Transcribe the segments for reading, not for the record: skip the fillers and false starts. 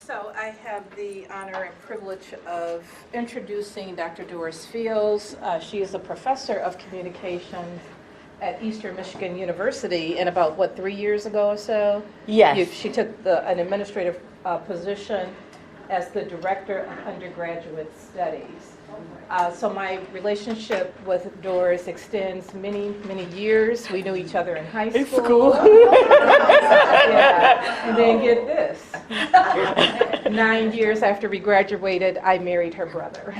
So I have the honor and privilege of introducing Dr. Doris Fields. She is a professor of communication at Eastern Michigan University, and about, 3 years ago or so? Yes. She took an administrative position as the Director of Undergraduate Studies. So my relationship with Doris extends many, many years. We knew each other in high school. In school. Yeah. And then get this. 9 years after we graduated, I married her brother.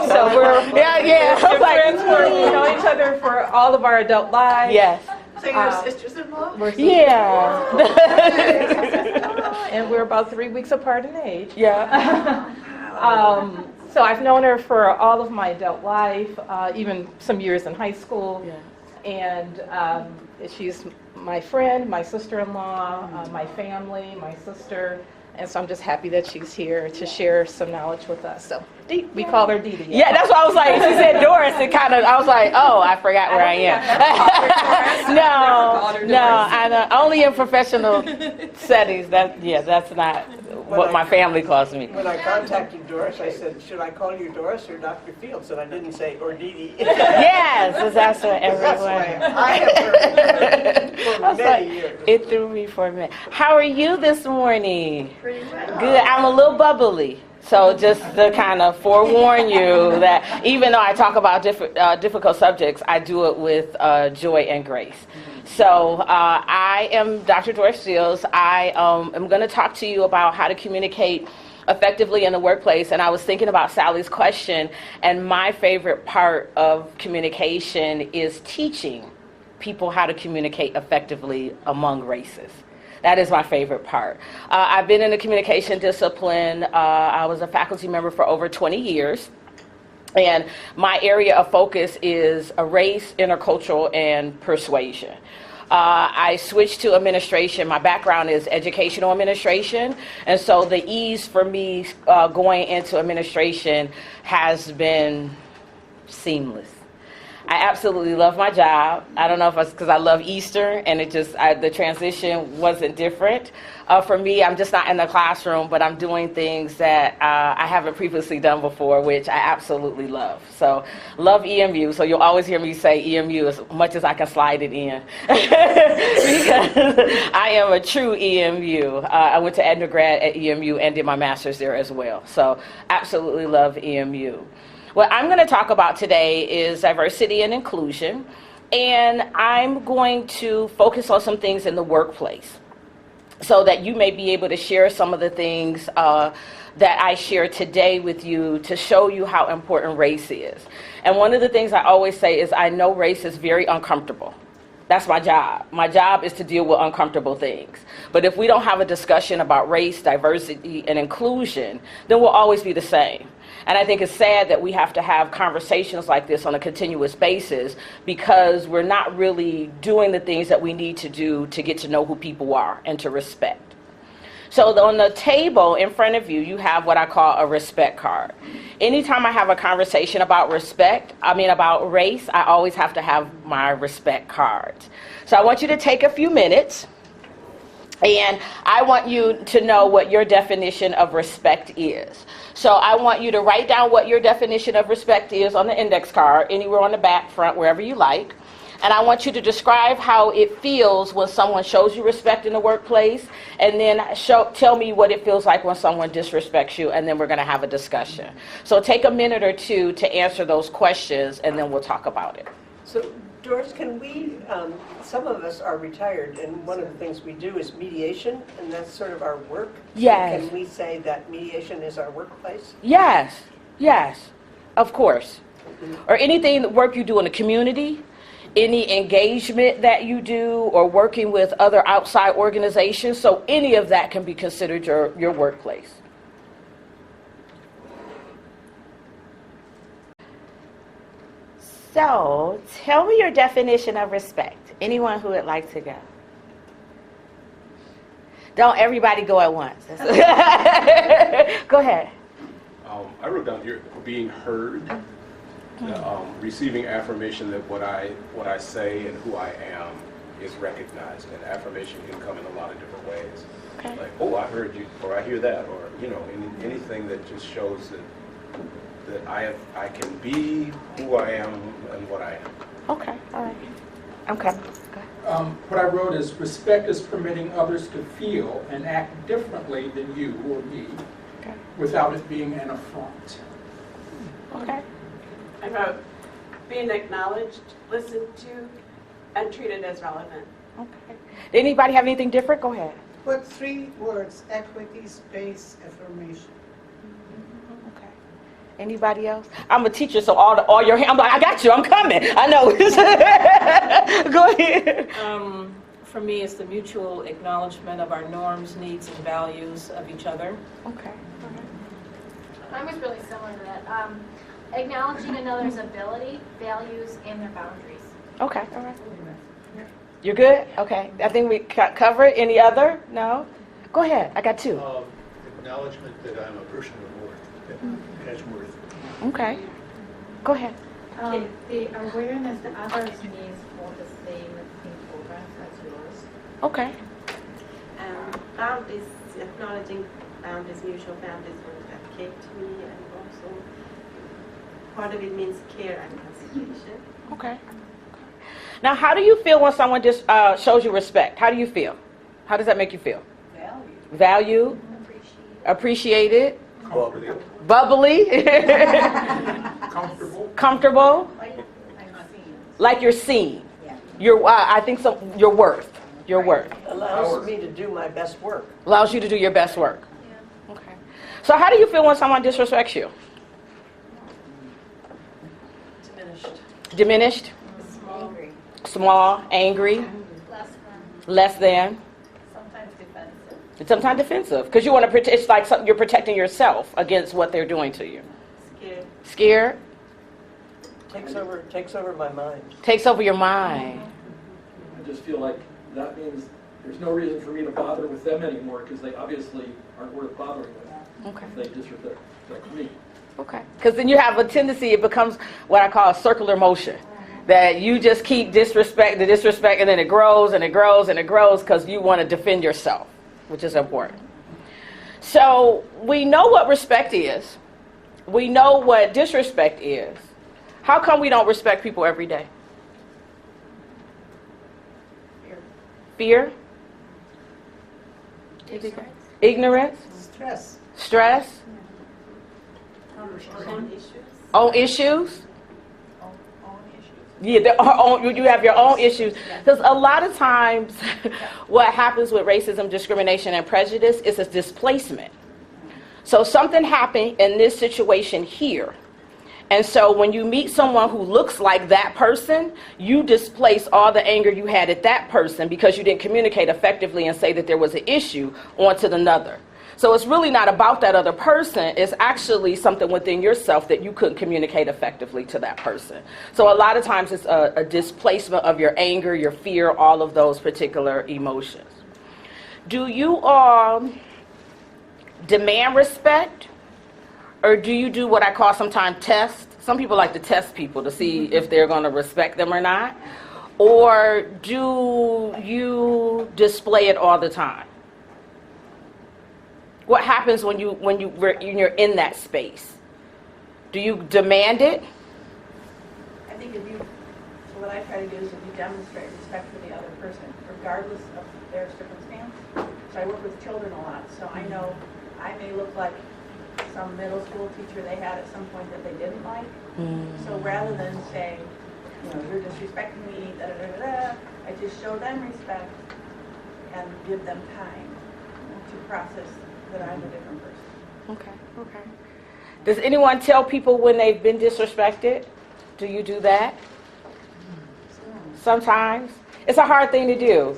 So we're friends. We know each other for all of our adult lives. Yes. So you're sisters-in-law? Yeah. And we're about 3 weeks apart in age. Yeah. So I've known her for all of my adult life, even some years in high school. Yeah. And she's my friend, my sister-in-law, my family, my sister. And so I'm just happy that she's here to share some knowledge with us. So we call her Dee Dee. Yeah, that's what I was like. She said Doris, and I was like, oh, I forgot where I am. No, I'm only in professional settings. That's not what my family calls me. When I contacted Doris, I said, should I call you Doris or Dr. Fields? And I didn't say, or Dee Dee. Yes, that's what That's everyone. why I have heard for many years. It threw me for a minute. How are you this morning? Pretty well. Good. I'm a little bubbly. So just to kind of forewarn you that even though I talk about difficult subjects, I do it with joy and grace. So I am Dr. Doris Fields. I am going to talk to you about how to communicate effectively in the workplace. And I was thinking about Sally's question, and my favorite part of communication is teaching people how to communicate effectively among races. That is my favorite part. I've been in the communication discipline. I was a faculty member for over 20 years. And my area of focus is race, intercultural, and persuasion. I switched to administration. My background is educational administration. And so the ease for me going into administration has been seamless. I absolutely love my job. I don't know if it's because I love Easter and the transition wasn't different. For me, I'm just not in the classroom, but I'm doing things that I haven't previously done before, which I absolutely love. So love EMU. So you'll always hear me say EMU as much as I can slide it in. Because I am a true EMU. I went to undergrad at EMU and did my master's there as well. So absolutely love EMU. What I'm going to talk about today is diversity and inclusion, and I'm going to focus on some things in the workplace so that you may be able to share some of the things that I share today with you to show you how important race is. And one of the things I always say is I know race is very uncomfortable. That's my job. My job is to deal with uncomfortable things. But if we don't have a discussion about race, diversity, and inclusion, then we'll always be the same. And I think it's sad that we have to have conversations like this on a continuous basis because we're not really doing the things that we need to do to get to know who people are and to respect. So on the table in front of you, you have what I call a respect card. Anytime I have a conversation about about race, I always have to have my respect card. So I want you to take a few minutes, and I want you to know what your definition of respect is. So I want you to write down what your definition of respect is on the index card, anywhere on the back, front, wherever you like. And I want you to describe how it feels when someone shows you respect in the workplace, and then tell me what it feels like when someone disrespects you, and then we're going to have a discussion. So take a minute or two to answer those questions, and then we'll talk about it. So, Doris, can we, some of us are retired, and one of the things we do is mediation, and that's sort of our work. Yes. So can we say that mediation is our workplace? Yes, of course. Or anything, work you do in the community, any engagement that you do, or working with other outside organizations. So any of that can be considered your workplace. So tell me your definition of respect. Anyone who would like to go? Don't everybody go at once. Go ahead. I wrote down here being heard, receiving affirmation that what I say and who I am is recognized, and affirmation can come in a lot of different ways. Okay. Like, oh, I heard you, or I hear that, or anything that just shows that I can be who I am and what I am. Okay, all right. I'm coming. Go ahead. What I wrote is, respect is permitting others to feel and act differently than you or me Okay. without it being an affront. Okay. I wrote, being acknowledged, listened to, and treated as relevant. Okay. Did anybody have anything different? Go ahead. Put 3 words: equity, space, affirmation. Okay. Anybody else? I'm a teacher, so all your hands. I'm like, I got you. I'm coming. I know. Go ahead. For me, it's the mutual acknowledgement of our norms, needs, and values of each other. Okay. Mine was really similar to that. Acknowledging another's ability, values, and their boundaries. Okay. All right. You're good? Okay. I think we covered. Any other? No? Go ahead. I got 2. Acknowledgement that I'm a person of worth, that has worth. Okay. Go ahead. The awareness that others needs for the same programs as yours. Okay. Boundaries, acknowledging boundaries, mutual boundaries when that came to me, and also part of it means care and consideration. Okay. Now, how do you feel when someone just shows you respect? How do you feel? How does that make you feel? Value. Appreciated. Bubbly. Comfortable. Like you're seen. You're. I think so. Your worth. Your worth. Allows me to do my best work. Allows you to do your best work. Yeah. Okay. So, how do you feel when someone disrespects you? Diminished. Small, angry, less than. Sometimes defensive, because you want to protect. It's like you're protecting yourself against what they're doing to you. Scared. Takes over my mind. Takes over your mind. I just feel like that means there's no reason for me to bother with them anymore, because they obviously aren't worth bothering with. Okay. If they disrespect me. Okay. Because then you have a tendency. It becomes what I call a circular motion. That you just keep disrespect, and then it grows and it grows and it grows because you want to defend yourself, which is important. So we know what respect is. We know what disrespect is. How come we don't respect people every day? Fear? Ignorance? Stress? Own issues? Yeah, you have your own issues. Because a lot of times what happens with racism, discrimination, and prejudice is a displacement. So something happened in this situation here. And so when you meet someone who looks like that person, you displace all the anger you had at that person because you didn't communicate effectively and say that there was an issue onto another. So it's really not about that other person. It's actually something within yourself that you couldn't communicate effectively to that person. So a lot of times it's a displacement of your anger, your fear, all of those particular emotions. Do you all demand respect, or do you do what I call sometimes test? Some people like to test people to see if they're going to respect them or not. Or do you display it all the time? What happens when you're in that space? Do you demand it? I think what I try to do is if you demonstrate respect for the other person, regardless of their circumstance. So I work with children a lot, so I know I may look like some middle school teacher they had at some point that they didn't like. So rather than saying, you're disrespecting me, I just show them respect and give them time to process that I'm a different person. Okay. Does anyone tell people when they've been disrespected? Do you do that? Sometimes. It's a hard thing to do.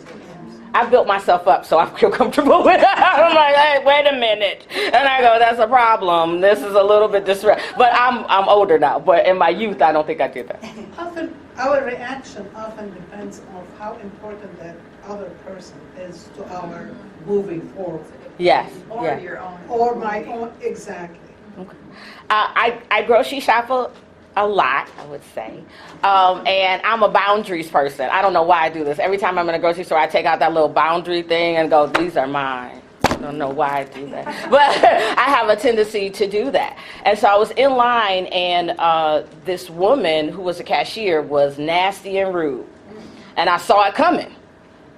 I've built myself up, so I feel comfortable with it. I'm like, hey, wait a minute. And I go, that's a problem. This is a little bit disrespectful. But I'm older now. But in my youth, I don't think I did that. Often, our reaction often depends on how important that other person is to our moving forward. Yes. Or yes. your own. Or my own, exactly. Okay. I grocery shop a lot, I would say. And I'm a boundaries person. I don't know why I do this. Every time I'm in a grocery store, I take out that little boundary thing and go, these are mine. I don't know why I do that. But I have a tendency to do that. And so I was in line, and this woman who was a cashier was nasty and rude. And I saw it coming.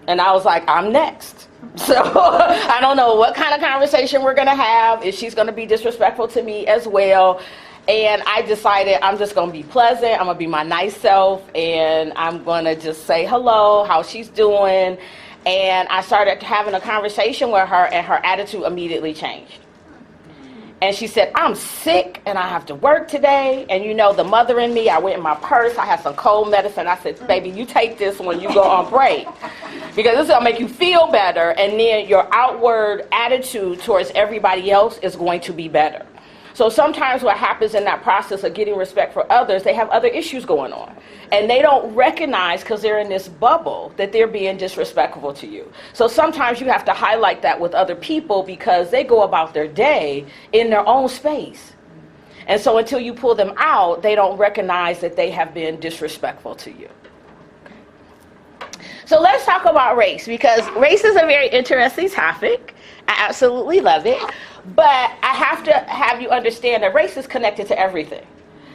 And I was like, I'm next. So I don't know what kind of conversation we're going to have, if she's going to be disrespectful to me as well. And I decided I'm just going to be pleasant. I'm going to be my nice self. And I'm going to just say hello, how she's doing. And I started having a conversation with her, and her attitude immediately changed. And she said, I'm sick and I have to work today. And you know, the mother in me, I went in my purse, I had some cold medicine. I said, baby, you take this when you go on break, because this is going to make you feel better. And then your outward attitude towards everybody else is going to be better. So sometimes what happens in that process of getting respect for others, they have other issues going on. And they don't recognize, because they're in this bubble, that they're being disrespectful to you. So sometimes you have to highlight that with other people, because they go about their day in their own space. And so until you pull them out, they don't recognize that they have been disrespectful to you. So let's talk about race, because race is a very interesting topic. I absolutely love it. But I have to have you understand that race is connected to everything.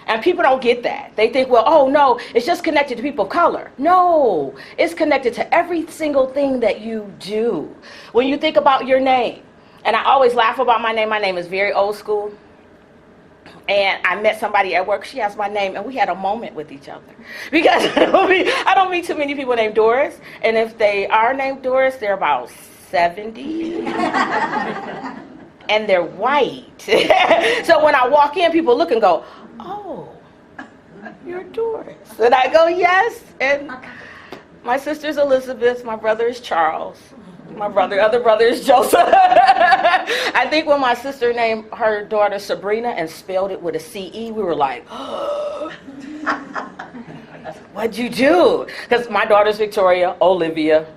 And people don't get that. They think, well, oh no, it's just connected to people of color. No, it's connected to every single thing that you do. When you think about your name, and I always laugh about my name is very old school. And I met somebody at work, she asked my name, and we had a moment with each other. Because I don't meet too many people named Doris. And if they are named Doris, they're about 70. And they're white. So when I walk in, people look and go, oh, you're Doris. And I go, yes. And my sister's Elizabeth, my brother is Charles. My other brother is Joseph. I think when my sister named her daughter Sabrina and spelled it with a C-E, we were like, oh, what'd you do? Because my daughter's Victoria, Olivia,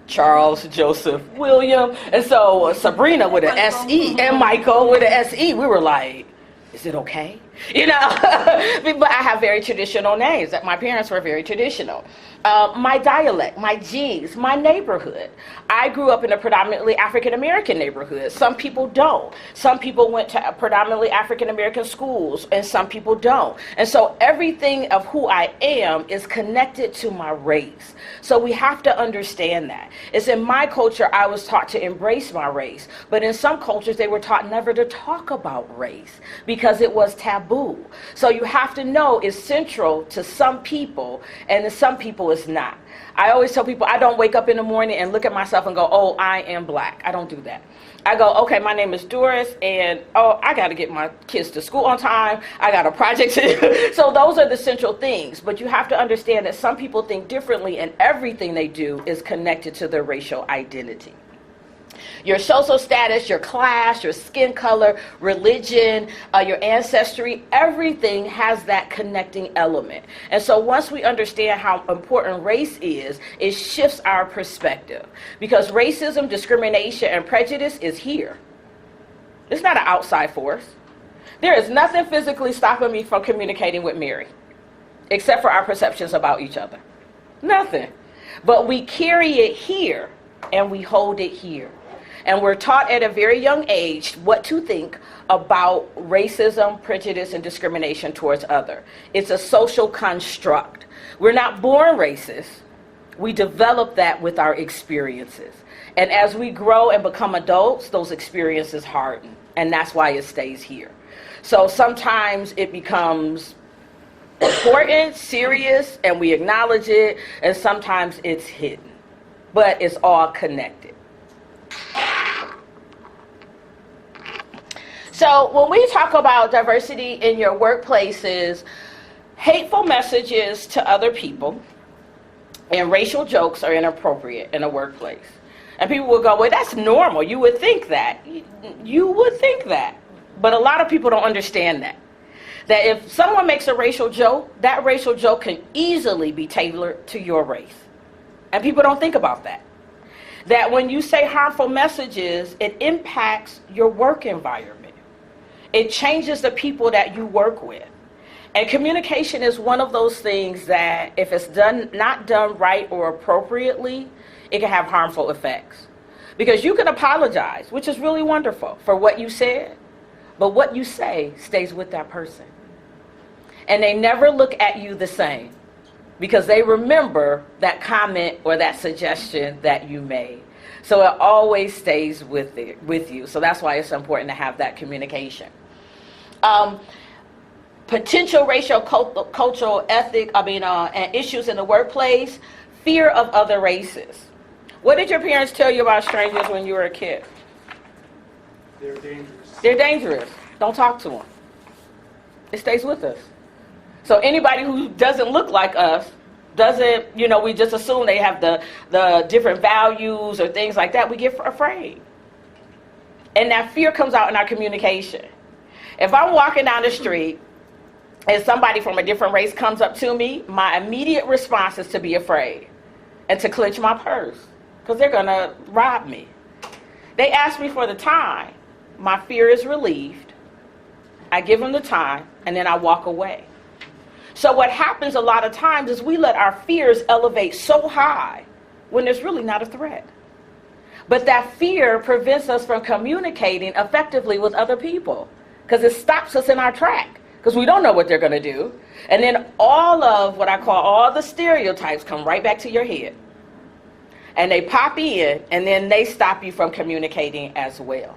Charles, Joseph, William, and so Sabrina with an S-E and Michael with an S-E. We were like, is it okay? You know, but I have very traditional names. That my parents were very traditional. My dialect, my genes, my neighborhood. I grew up in a predominantly African-American neighborhood. Some people don't. Some people went to predominantly African-American schools, and some people don't. And so everything of who I am is connected to my race. So we have to understand that. It's in my culture, I was taught to embrace my race. But in some cultures, they were taught never to talk about race because it was taboo. So you have to know it's central to some people, and to some people it's not. I always tell people I don't wake up in the morning and look at myself and go, oh, I am black. I don't do that. I go, okay, my name is Doris, and oh, I got to get my kids to school on time. I got a project to do. So those are the central things. But you have to understand that some people think differently, and everything they do is connected to their racial identity. Your social status, your class, your skin color, religion, your ancestry, everything has that connecting element. And so once we understand how important race is, it shifts our perspective. Because racism, discrimination, and prejudice is here. It's not an outside force. There is nothing physically stopping me from communicating with Mary, except for our perceptions about each other. Nothing. But we carry it here, and we hold it here. And we're taught at a very young age what to think about racism, prejudice, and discrimination towards others. It's a social construct. We're not born racist. We develop that with our experiences. And as we grow and become adults, those experiences harden. And that's why it stays here. So sometimes it becomes important, serious, and we acknowledge it. And sometimes it's hidden. But it's all connected. So when we talk about diversity in your workplaces, hateful messages to other people and racial jokes are inappropriate in a workplace. And people will go, well, that's normal. You would think that. You would think that. But a lot of people don't understand that. That if someone makes a racial joke, that racial joke can easily be tailored to your race. And people don't think about that. That when you say harmful messages, it impacts your work environment. It changes the people that you work with. And communication is one of those things that if it's not done right or appropriately, it can have harmful effects. Because you can apologize, which is really wonderful, for what you said, but what you say stays with that person. And they never look at you the same because they remember that comment or that suggestion that you made. So it always stays with you. So that's why it's important to have that communication. Potential racial, cultural, and issues in the workplace, fear of other races. What did your parents tell you about strangers when you were a kid? They're dangerous. They're dangerous. Don't talk to them. It stays with us. So anybody who doesn't look like us, we just assume they have the different values or things like that, we get afraid. And that fear comes out in our communication. If I'm walking down the street and somebody from a different race comes up to me, my immediate response is to be afraid and to clench my purse because they're going to rob me. They ask me for the time. My fear is relieved. I give them the time, and then I walk away. So what happens a lot of times is we let our fears elevate so high when there's really not a threat. But that fear prevents us from communicating effectively with other people because it stops us in our track because we don't know what they're going to do. And then all of what I call all the stereotypes come right back to your head. And they pop in, and then they stop you from communicating as well.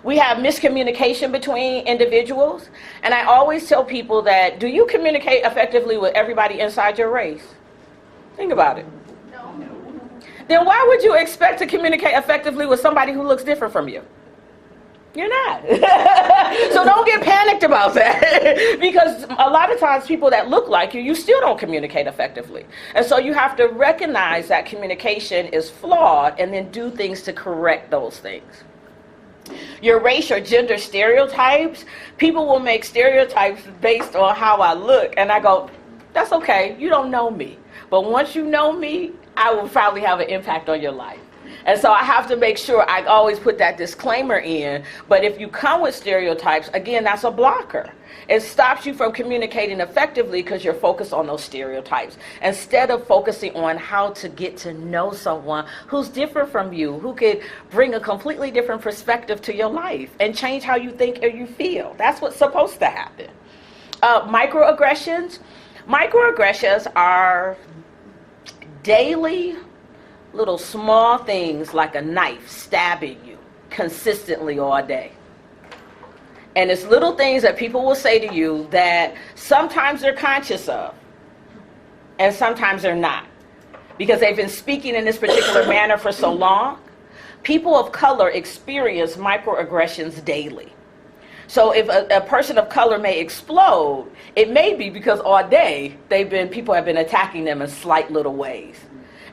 We have miscommunication between individuals. And I always tell people that, do you communicate effectively with everybody inside your race? Think about it. No. Then why would you expect to communicate effectively with somebody who looks different from you? You're not. So don't get panicked about that. Because a lot of times people that look like you still don't communicate effectively. And so you have to recognize that communication is flawed and then do things to correct those things. Your race or gender stereotypes, people will make stereotypes based on how I look. And I go, that's okay, you don't know me. But once you know me, I will probably have an impact on your life. And so I have to make sure I always put that disclaimer in. But if you come with stereotypes, again, that's a blocker. It stops you from communicating effectively because you're focused on those stereotypes instead of focusing on how to get to know someone who's different from you, who could bring a completely different perspective to your life and change how you think or you feel. That's what's supposed to happen. Microaggressions. Microaggressions are daily little small things like a knife stabbing you consistently all day. And it's little things that people will say to you that sometimes they're conscious of and sometimes they're not because they've been speaking in this particular manner for so long. People of color experience microaggressions daily. So if a person of color may explode, it may be because all day people have been attacking them in slight little ways.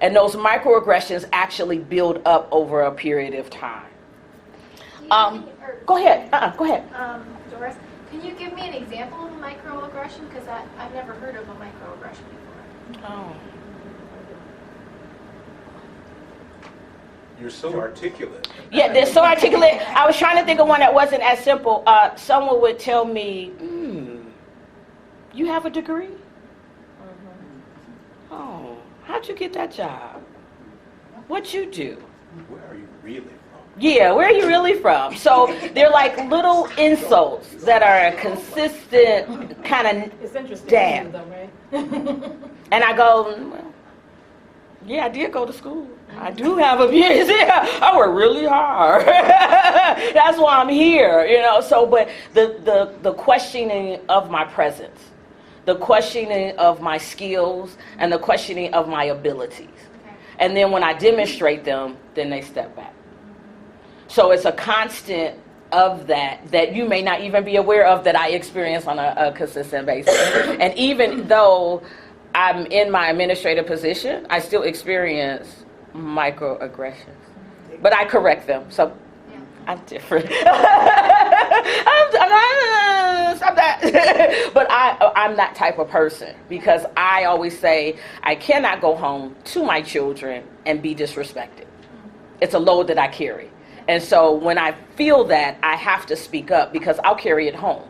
And those microaggressions actually build up over a period of time. Go ahead. Go ahead. Doris, can you give me an example of a microaggression? Because I've never heard of a microaggression before. Oh. You're so articulate. Yeah, they're so articulate. I was trying to think of one that wasn't as simple. Someone would tell me, you have a degree? Oh, how'd you get that job? What'd you do? Where are you really from? Yeah, where are you really from? So they're like little insults that are a consistent kind of It's interesting, dab. though, right? And I go, well, yeah, I did go to school. I do have a PhD. I work really hard. That's why I'm here, So, but the questioning of my presence, the questioning of my skills, and the questioning of my abilities. Okay. And then when I demonstrate them, then they step back. So it's a constant of that you may not even be aware of that I experience on a consistent basis. And even though I'm in my administrative position, I still experience microaggressions. But I correct them, so I'm different. Stop that. But I'm that type of person because I always say I cannot go home to my children and be disrespected. It's a load that I carry. And so when I feel that, I have to speak up because I'll carry it home.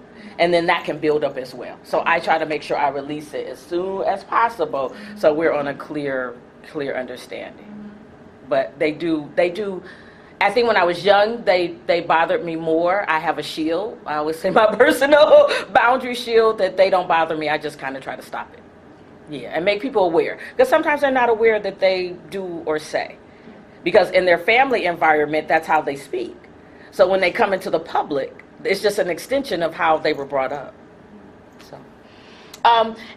And then that can build up as well. So I try to make sure I release it as soon as possible so we're on a clear understanding. But they do, I think when I was young, they bothered me more. I have a shield. I always say my personal boundary shield, that they don't bother me. I just kind of try to stop it. Yeah, and make people aware. Because sometimes they're not aware that they do or say. Because in their family environment, that's how they speak. So when they come into the public, it's just an extension of how they were brought up. So,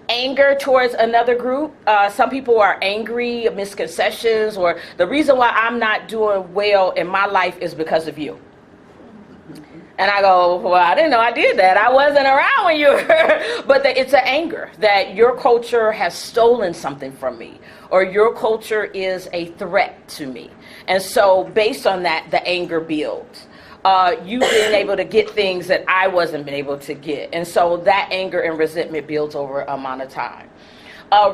anger towards another group. Some people are angry, misconceptions, or the reason why I'm not doing well in my life is because of you. And I go, well, I didn't know I did that. I wasn't around when you were. But it's an anger that your culture has stolen something from me, or your culture is a threat to me. And so based on that, the anger builds. You being able to get things that I wasn't able to get. And so that anger and resentment builds over an amount of time.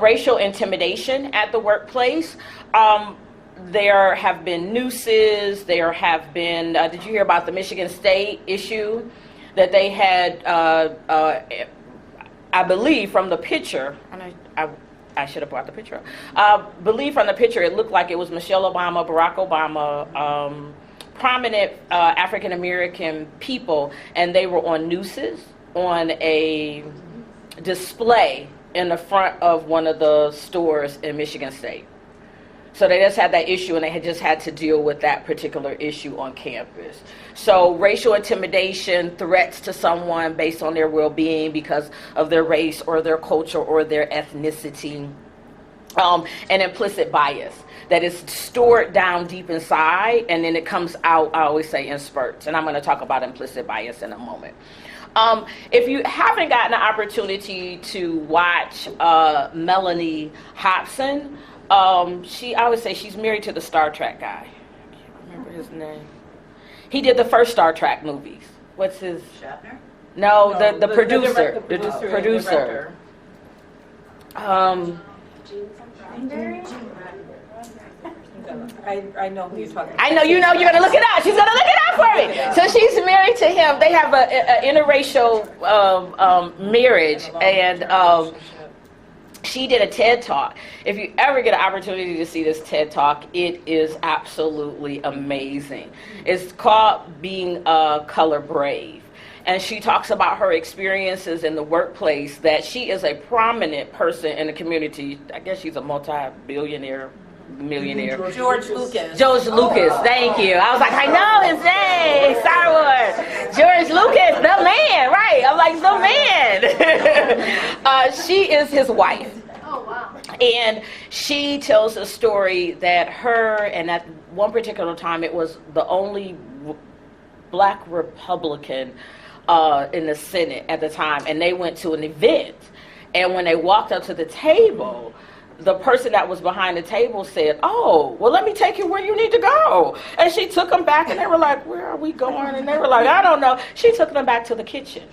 Racial intimidation at the workplace. There have been nooses. There have been, did you hear about the Michigan State issue that they had, I believe from the picture, and I should have brought the picture up. I believe from the picture it looked like it was Michelle Obama, Barack Obama, prominent African American people, and they were on nooses on a display in the front of one of the stores in Michigan State. So they just had that issue, and they had just had to deal with that particular issue on campus. So racial intimidation, threats to someone based on their well-being because of their race or their culture or their ethnicity, and implicit bias that is stored down deep inside, and then it comes out, I always say, in spurts. And I'm going to talk about implicit bias in a moment. If you haven't gotten an opportunity to watch Melanie Hobson, I would say she's married to the Star Trek guy. I can't remember his name. He did the first Star Trek movies. What's his? Shatner? No, the producer. The producer. I know who you're talking about. I know you know. You're gonna look it up. She's gonna look it up for me. So she's married to him. They have an interracial marriage, and she did a TED Talk. If you ever get an opportunity to see this TED Talk, it is absolutely amazing. It's called Being Color Brave. And she talks about her experiences in the workplace, that she is a prominent person in the community. I guess she's a multi-millionaire. George Lucas. George Lucas, thank you. I was like, I know his name, Star Wars. George Lucas, the man, right? I'm like, the man. She is his wife. Oh, wow. And she tells a story that her, and at one particular time, it was the only black Republican in the Senate at the time, and they went to an event. And when they walked up to the table, the person that was behind the table said, oh, well, let me take you where you need to go. And she took them back, and they were like, where are we going? And they were like, I don't know. She took them back to the kitchen.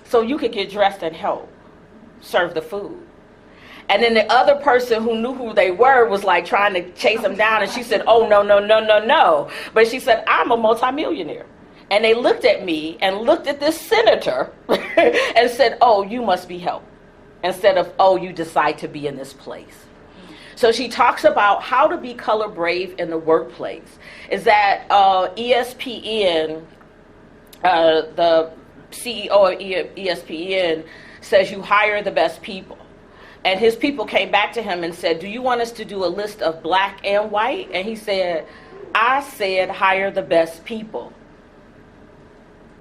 So you could get dressed and help serve the food. And then the other person who knew who they were was like trying to chase them down. And she said, oh, no. But she said, I'm a multimillionaire. And they looked at me and looked at this senator and said, oh, you must be helped. Instead of, oh, you decide to be in this place. So she talks about how to be color brave in the workplace. Is that ESPN, the CEO of ESPN says you hire the best people. And his people came back to him and said, do you want us to do a list of black and white? And he said, I said hire the best people.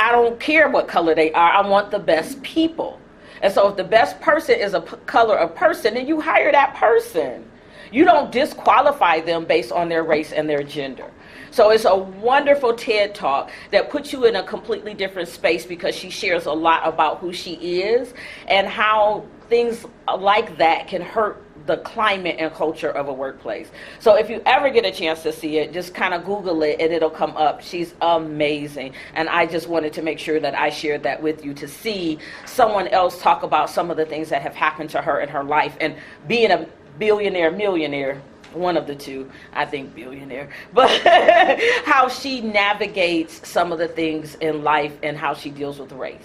I don't care what color they are. I want the best people. And so if the best person is a color of person, then you hire that person. You don't disqualify them based on their race and their gender. So it's a wonderful TED Talk that puts you in a completely different space, because she shares a lot about who she is and how things like that can hurt the climate and culture of a workplace. So if you ever get a chance to see it, just kind of Google it and it'll come up. She's amazing. And I just wanted to make sure that I shared that with you, to see someone else talk about some of the things that have happened to her in her life. And being a millionaire, one of the two, I think billionaire, but how she navigates some of the things in life and how she deals with race.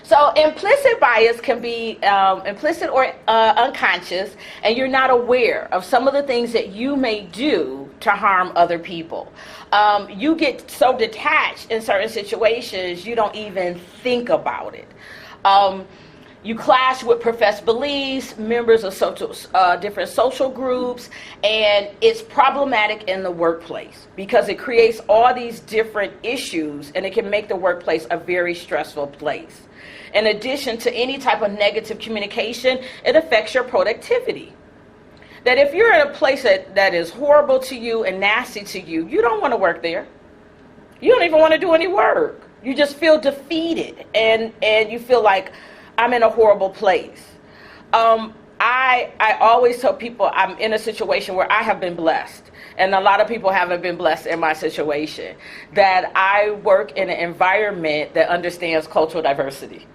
So implicit bias can be implicit or unconscious, and you're not aware of some of the things that you may do to harm other people. You get so detached in certain situations, you don't even think about it. You clash with professed beliefs, members of different social groups, and it's problematic in the workplace because it creates all these different issues, and it can make the workplace a very stressful place. In addition to any type of negative communication, it affects your productivity. That if you're in a place that is horrible to you and nasty to you, you don't want to work there. You don't even want to do any work. You just feel defeated, and you feel like, I'm in a horrible place. I always tell people I'm in a situation where I have been blessed, and a lot of people haven't been blessed in my situation, that I work in an environment that understands cultural diversity.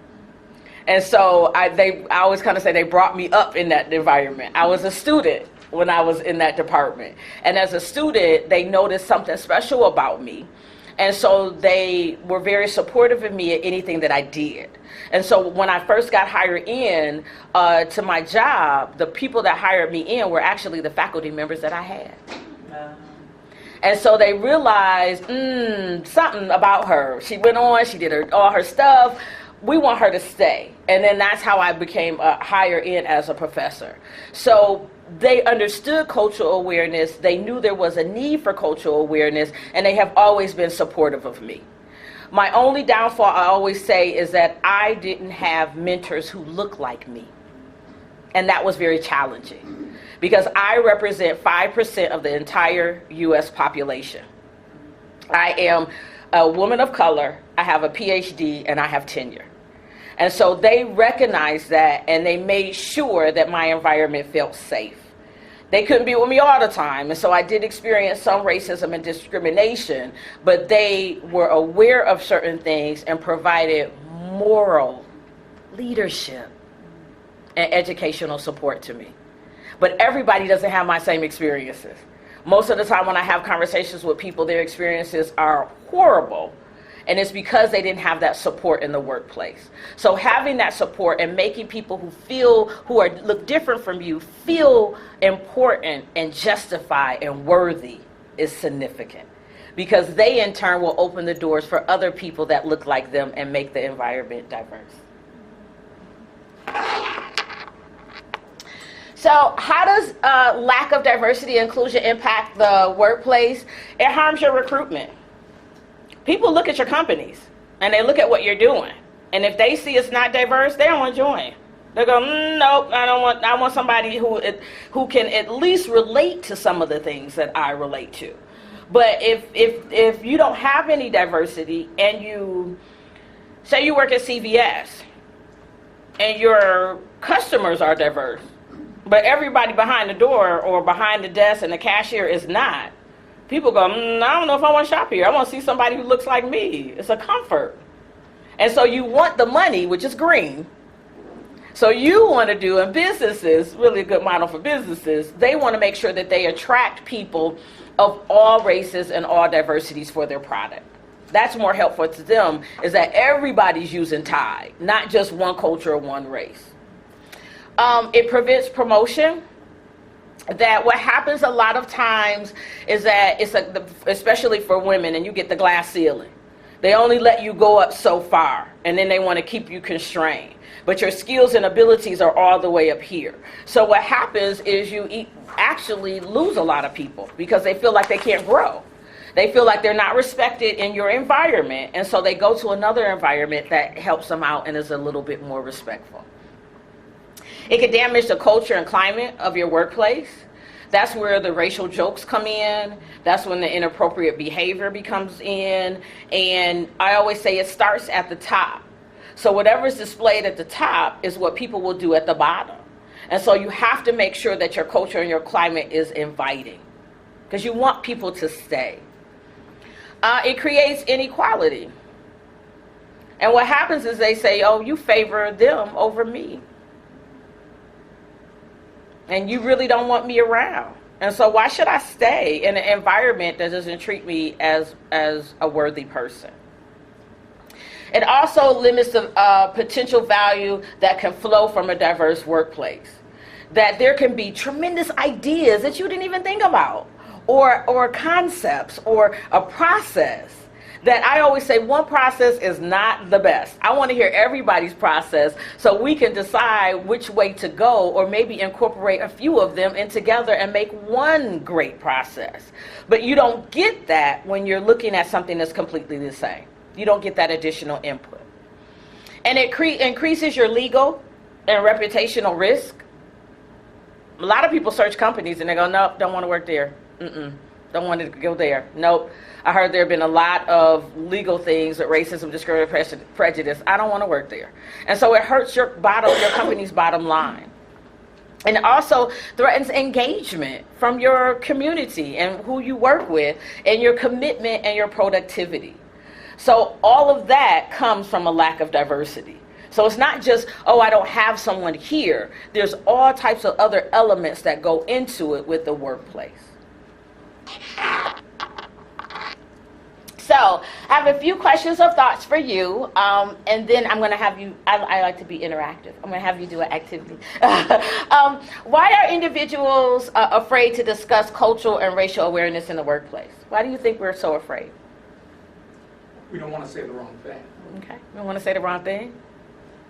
And so I always kind of say they brought me up in that environment. I was a student when I was in that department. And as a student, they noticed something special about me. And so they were very supportive of me at anything that I did. And so when I first got hired in to my job, the people that hired me in were actually the faculty members that I had. And so they realized something about her. She went on, she did all her stuff. We want her to stay. And then that's how I became hired in as a professor. So they understood cultural awareness. They knew there was a need for cultural awareness, and they have always been supportive of me. My only downfall, I always say, is that I didn't have mentors who looked like me. And that was very challenging because I represent 5% of the entire U.S. population. I am a woman of color, I have a PhD, and I have tenure. And so they recognized that, and they made sure that my environment felt safe. They couldn't be with me all the time, and so I did experience some racism and discrimination, but they were aware of certain things and provided moral leadership and educational support to me. But everybody doesn't have my same experiences. Most of the time when I have conversations with people, their experiences are horrible, and it's because they didn't have that support in the workplace. So having that support and making people who look different from you feel important and justified and worthy is significant, because they in turn will open the doors for other people that look like them and make the environment diverse. So how does lack of diversity and inclusion impact the workplace? It harms your recruitment. People look at your companies and they look at what you're doing. And if they see it's not diverse, they don't want to join. They go, nope, I want somebody who can at least relate to some of the things that I relate to. But if you don't have any diversity, and you say you work at CVS and your customers are diverse, but everybody behind the door or behind the desk and the cashier is not, people go, I don't know if I want to shop here. I want to see somebody who looks like me. It's a comfort. And so you want the money, which is green. So you want to do, in businesses, really a good model for businesses, they want to make sure that they attract people of all races and all diversities for their product. That's more helpful to them, is that everybody's using Tide, not just one culture or one race. It prevents promotion. That what happens a lot of times is that especially for women, and you get the glass ceiling. They only let you go up so far, and then they want to keep you constrained. But your skills and abilities are all the way up here. So what happens is you actually lose a lot of people because they feel like they can't grow. They feel like they're not respected in your environment, and so they go to another environment that helps them out and is a little bit more respectful. It can damage the culture and climate of your workplace. That's where the racial jokes come in. That's when the inappropriate behavior becomes in. And I always say it starts at the top. So whatever is displayed at the top is what people will do at the bottom. And so you have to make sure that your culture and your climate is inviting, because you want people to stay. It creates inequality. And what happens is they say, oh, you favor them over me. and you really don't want me around. And so why should I stay in an environment that doesn't treat me as a worthy person? It also limits the potential value that can flow from a diverse workplace. That there can be tremendous ideas that you didn't even think about, or concepts, or a process. That I always say one process is not the best. I want to hear everybody's process so we can decide which way to go, or maybe incorporate a few of them in together and make one great process. But you don't get that when you're looking at something that's completely the same. You don't get that additional input. And it increases your legal and reputational risk. A lot of people search companies and they go, nope, don't want to work there. Don't want to go there. Nope. I heard there have been a lot of legal things with racism, discrimination, prejudice. I don't want to work there. And so it hurts your company's bottom line. And it also threatens engagement from your community and who you work with, and your commitment and your productivity. So all of that comes from a lack of diversity. So it's not just, oh, I don't have someone here. There's all types of other elements that go into it with the workplace. So I have a few questions or thoughts for you, and then I'm going to have you, I like to be interactive. I'm going to have you do an activity. Why are individuals afraid to discuss cultural and racial awareness in the workplace? Why do you think we're so afraid? We don't want to say the wrong thing. Okay, we don't want to say the wrong thing.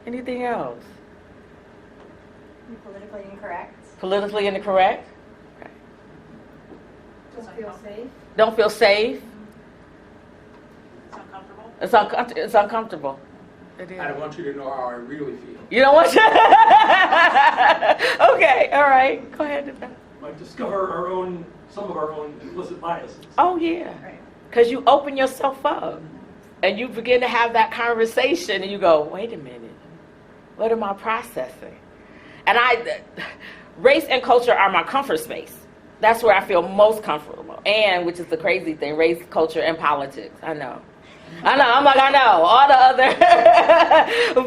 Anything else? Politically incorrect. Politically incorrect? Okay. Don't feel safe. Don't feel safe? It's uncomfortable. It's uncomfortable. It is. I don't want you to know how I really feel. You don't want to? Okay, all right. Go ahead. Might discover some of our own implicit biases. Oh, yeah. Because you open yourself up and you begin to have that conversation and you go, wait a minute. What am I processing? And race and culture are my comfort space. That's where I feel most comfortable. And, which is the crazy thing, race, culture, and politics. I know. I'm like, I know, all the other,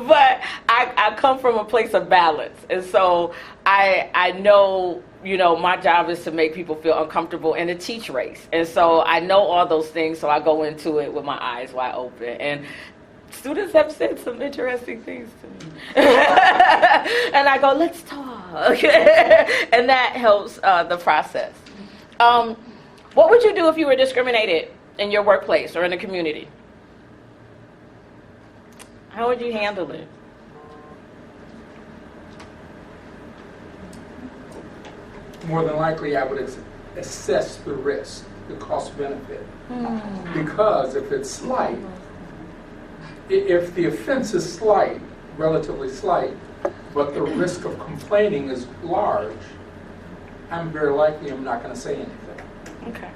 but I come from a place of balance. And so I know, my job is to make people feel uncomfortable and to teach race. And so I know all those things, so I go into it with my eyes wide open. And students have said some interesting things to me. And I go, let's talk. And that helps the process. What would you do if you were discriminated in your workplace or in the community? How would you handle it? More than likely, I would assess the risk, the cost benefit. Because if it's slight, if the offense is slight, relatively slight, but the risk of complaining is large, I'm very likely I'm not going to say anything. Okay.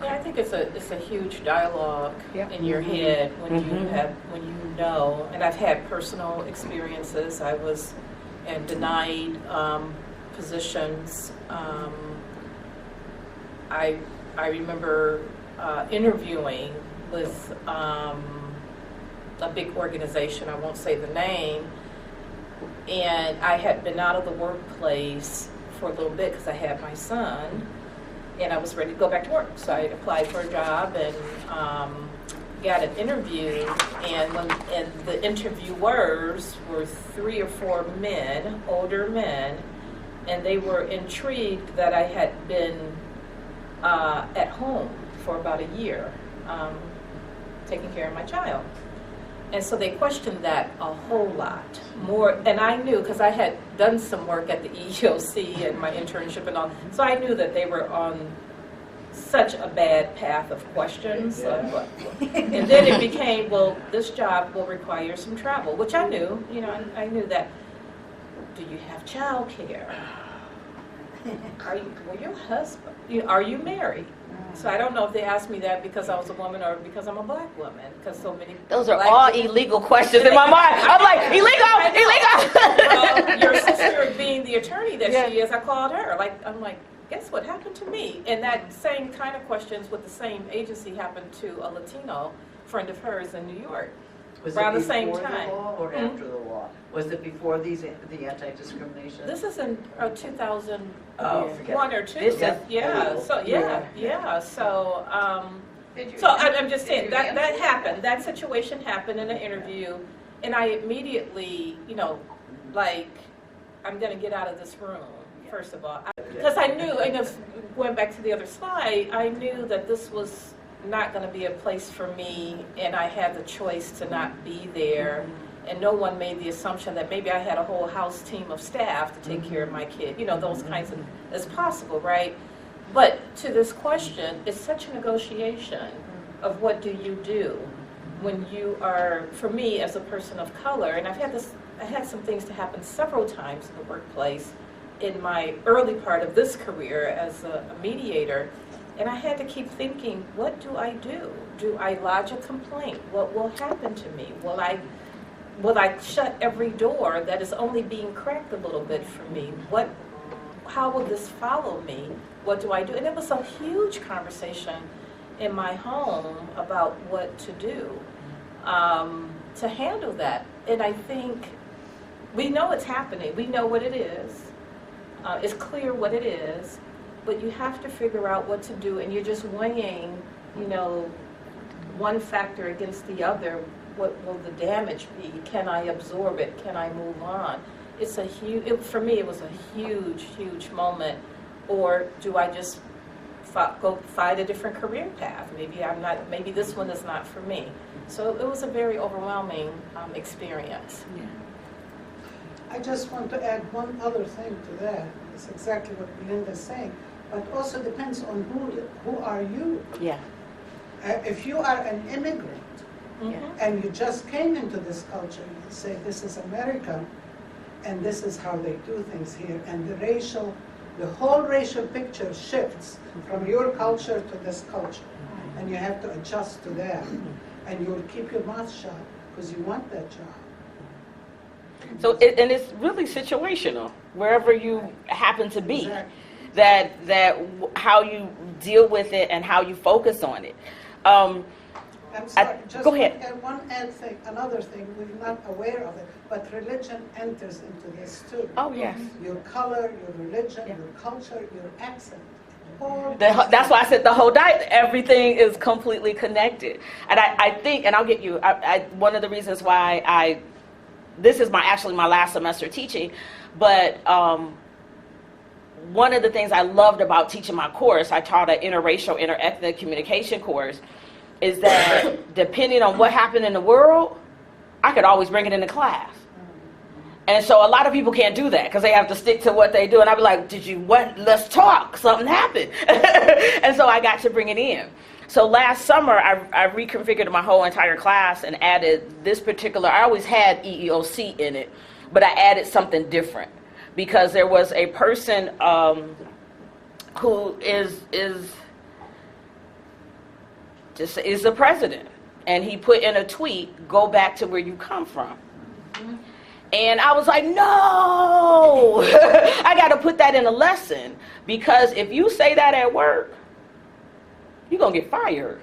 Yeah, I think it's a huge dialogue in your head when you know, and I've had personal experiences. I was denied positions. I remember interviewing with a big organization. I won't say the name, and I had been out of the workplace for a little bit because I had my son. And I was ready to go back to work. So I applied for a job and got an interview. And the interviewers were 3 or 4 men, older men, and they were intrigued that I had been at home for about a year, taking care of my child. And so they questioned that a whole lot more. And I knew, because I had done some work at the Eeoc and my internship and all, so I knew that they were on such a bad path of questions. And then it became, well, this job will require some travel, which I knew. I knew that. Do you have child care? Your husband? Are you married? So I don't know if they asked me that because I was a woman or because I'm a black woman. Because so many. Those are all illegal questions in my mind. I'm like, illegal. Well, your sister being the attorney that she is, I called her. I'm like, guess what happened to me? And that same kind of questions with the same agency happened to a Latino friend of hers in New York. Was around it the same before time. the law or Mhm. after the law? Was it before the anti-discrimination? This is in 2001 Oh, forget it. or 2. This is- Yeah, so, yeah, so, I'm just saying, that happened, that situation happened in an interview, and I immediately, like, I'm gonna get out of this room, first of all. Because I knew, and if, going back to the other slide, I knew that this was not gonna be a place for me, and I had the choice to not be there. And no one made the assumption that maybe I had a whole house team of staff to take care of my kid, those kinds of, as possible, right? But to this question, it's such a negotiation of what do you do when you are, for me as a person of color, and I had some things to happen several times in the workplace in my early part of this career as a mediator, and I had to keep thinking, what do I do? Do I lodge a complaint? What will happen to me? Will I shut every door that is only being cracked a little bit for me? How will this follow me? What do I do? And it was a huge conversation in my home about what to do to handle that. And I think we know it's happening. We know what it is. It's clear what it is, but you have to figure out what to do, and you're just weighing, one factor against the other. What will the damage be? Can I absorb it? Can I move on? It's a huge, for me, it was a huge, huge moment. Or do I just go find a different career path? Maybe this one is not for me. So it was a very overwhelming experience. Yeah. I just want to add one other thing to that. It's exactly what Melinda's saying, but also depends on who are you. Yeah. If you are an immigrant, Mm-hmm. and you just came into this culture, you say this is America, and this is how they do things here, and the whole racial picture shifts from your culture to this culture, and you have to adjust to that, and you'll keep your mouth shut because you want that job. So, and it's really situational, wherever you happen to be, Exactly. that how you deal with it and how you focus on it. I'm sorry, just go ahead. Another thing, we're not aware of it, but religion enters into this too. Oh, yes. Your color, your religion, your culture, your accent. That's why I said everything is completely connected. And I think, and I'll get you, one of the reasons why this is actually my last semester teaching, but one of the things I loved about teaching my course, I taught an interracial, interethnic communication course, is that depending on what happened in the world, I could always bring it into class. And so a lot of people can't do that because they have to stick to what they do. And I'd be like, let's talk, something happened. And so I got to bring it in. So last summer, I reconfigured my whole entire class and added this particular, I always had EEOC in it, but I added something different because there was a person who is the president, and he put in a tweet, go back to where you come from. And I was like, no, I got to put that in a lesson, because if you say that at work, you're going to get fired.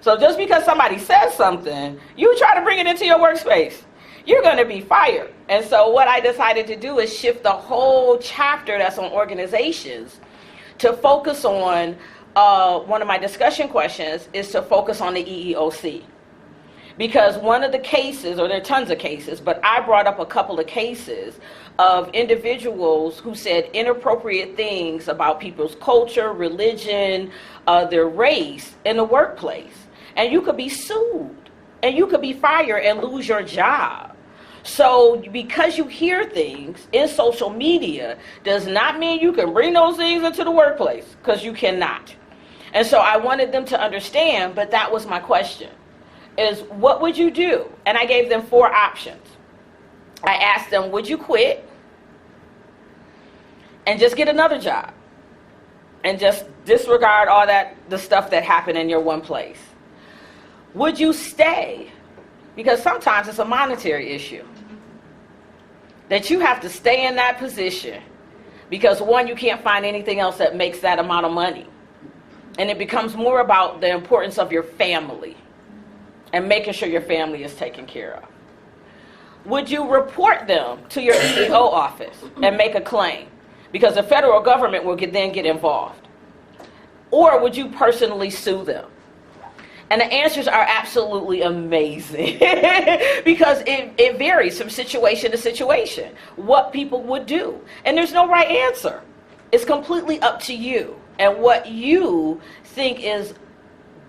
So just because somebody says something, you try to bring it into your workspace, you're going to be fired. And so what I decided to do is shift the whole chapter that's on organizations to focus on one of my discussion questions is to focus on the EEOC. Because one of the cases, or there are tons of cases, but I brought up a couple of cases of individuals who said inappropriate things about people's culture, religion, their race in the workplace. And you could be sued, and you could be fired and lose your job. So because you hear things in social media does not mean you can bring those things into the workplace, because you cannot. And so I wanted them to understand, but that was my question, is what would you do? And I gave them 4 options. I asked them, would you quit and just get another job and just disregard all the stuff that happened in your one place? Would you stay? Because sometimes it's a monetary issue, that you have to stay in that position because, one, you can't find anything else that makes that amount of money. And it becomes more about the importance of your family and making sure your family is taken care of? Would you report them to your EEO office and make a claim? Because the federal government will then get involved. Or would you personally sue them? And the answers are absolutely amazing because it varies from situation to situation, what people would do. And there's no right answer. It's completely up to you and what you think is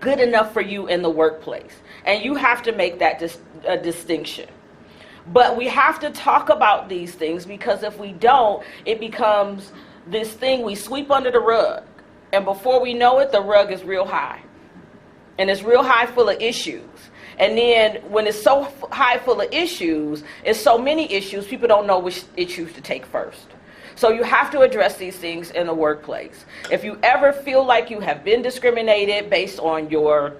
good enough for you in the workplace. And you have to make that distinction. But we have to talk about these things because if we don't, it becomes this thing we sweep under the rug. And before we know it, the rug is real high. And it's real high full of issues. And then when it's so high full of issues, it's so many issues, people don't know which issues to take first. So you have to address these things in the workplace. If you ever feel like you have been discriminated based on your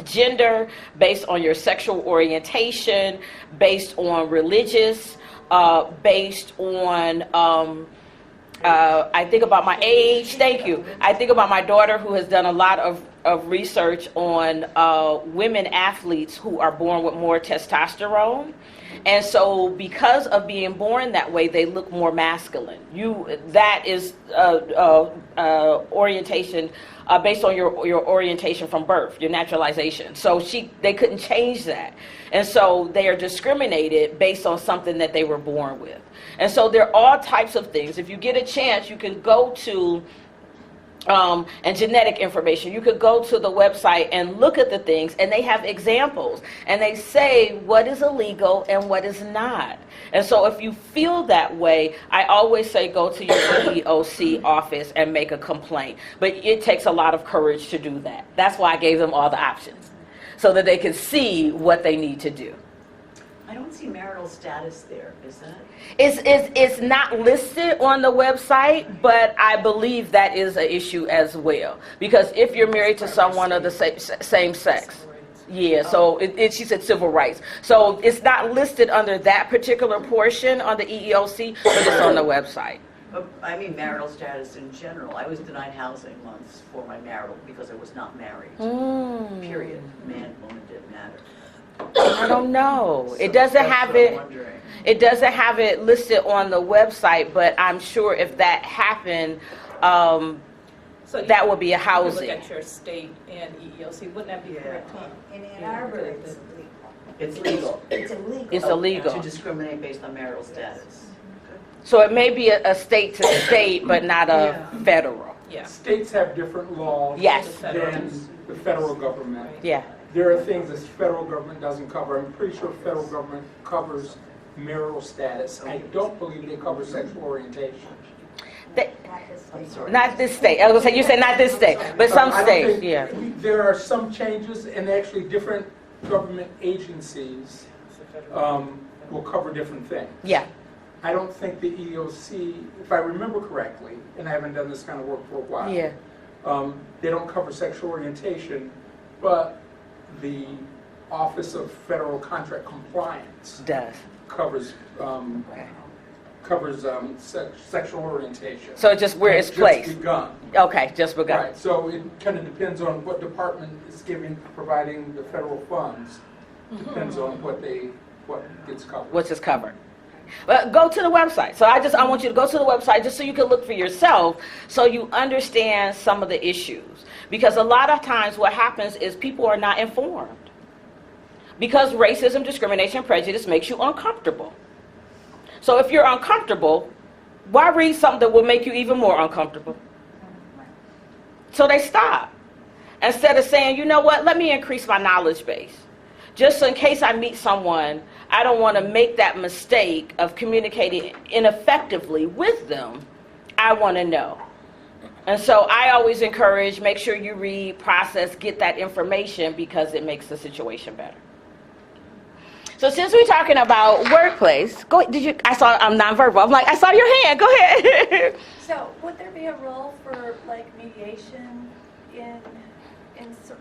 gender, based on your sexual orientation, based on religious, based on I think about my age. Thank you. I think about my daughter who has done a lot of research on women athletes who are born with more testosterone. And so because of being born that way, they look more masculine. That is orientation based on your orientation from birth, your naturalization. So they couldn't change that. And so they are discriminated based on something that they were born with. And so there are all types of things. If you get a chance, you can go to and genetic information. You could go to the website and look at the things, and they have examples, and they say what is illegal and what is not. And so if you feel that way, I always say go to your EEOC office and make a complaint. But it takes a lot of courage to do that. That's why I gave them all the options, so that they can see what they need to do. I don't see marital status there, is that? It's not listed on the website, but I believe that is an issue as well. Because if you're married to someone of the same sex, yeah, so she said civil rights. So it's not listed under that particular portion on the EEOC, but it's on the website. I mean marital status in general. I was denied housing once for my marital because I was not married. Period. Man, woman didn't matter. I don't know. It doesn't have it. It doesn't have it listed on the website, but I'm sure if that happened, So that would be a housing. Look at your state and EEOC. Wouldn't that be correct? In Ann Arbor, It's legal. it's illegal. It's illegal. To discriminate based on marital status. So it may be a state to state, but not a federal. Yeah. States have different laws Yes. than the federal government. Yeah. There are things that the federal government doesn't cover. I'm pretty sure the federal government covers marital status. I don't believe they cover sexual orientation. I'm sorry. Not this state. I was going to say, you said not this state, but some I don't states, think- yeah. There are some changes, and actually different government agencies will cover different things. Yeah. I don't think the EEOC, if I remember correctly, and I haven't done this kind of work for a while, Yeah. they don't cover sexual orientation, but the Office of Federal Contract Compliance Does. covers sexual orientation. So just where it's placed. Just begun. Okay, just begun. Right, so it kind of depends on what department is providing the federal funds. Depends on what gets covered. What's is covered. But go to the website. So I want you to go to the website just so you can look for yourself, so you understand some of the issues. Because a lot of times what happens is people are not informed. Because racism, discrimination, prejudice makes you uncomfortable. So if you're uncomfortable, why read something that will make you even more uncomfortable? So they stop. Instead of saying, you know what, let me increase my knowledge base. Just so in case I meet someone, I don't want to make that mistake of communicating ineffectively with them. I want to know. And so I always encourage, make sure you read, process, get that information, because it makes the situation better. So since we're talking about workplace, I saw I'm nonverbal. I'm like, I saw your hand. Go ahead. So would there be a role for like mediation in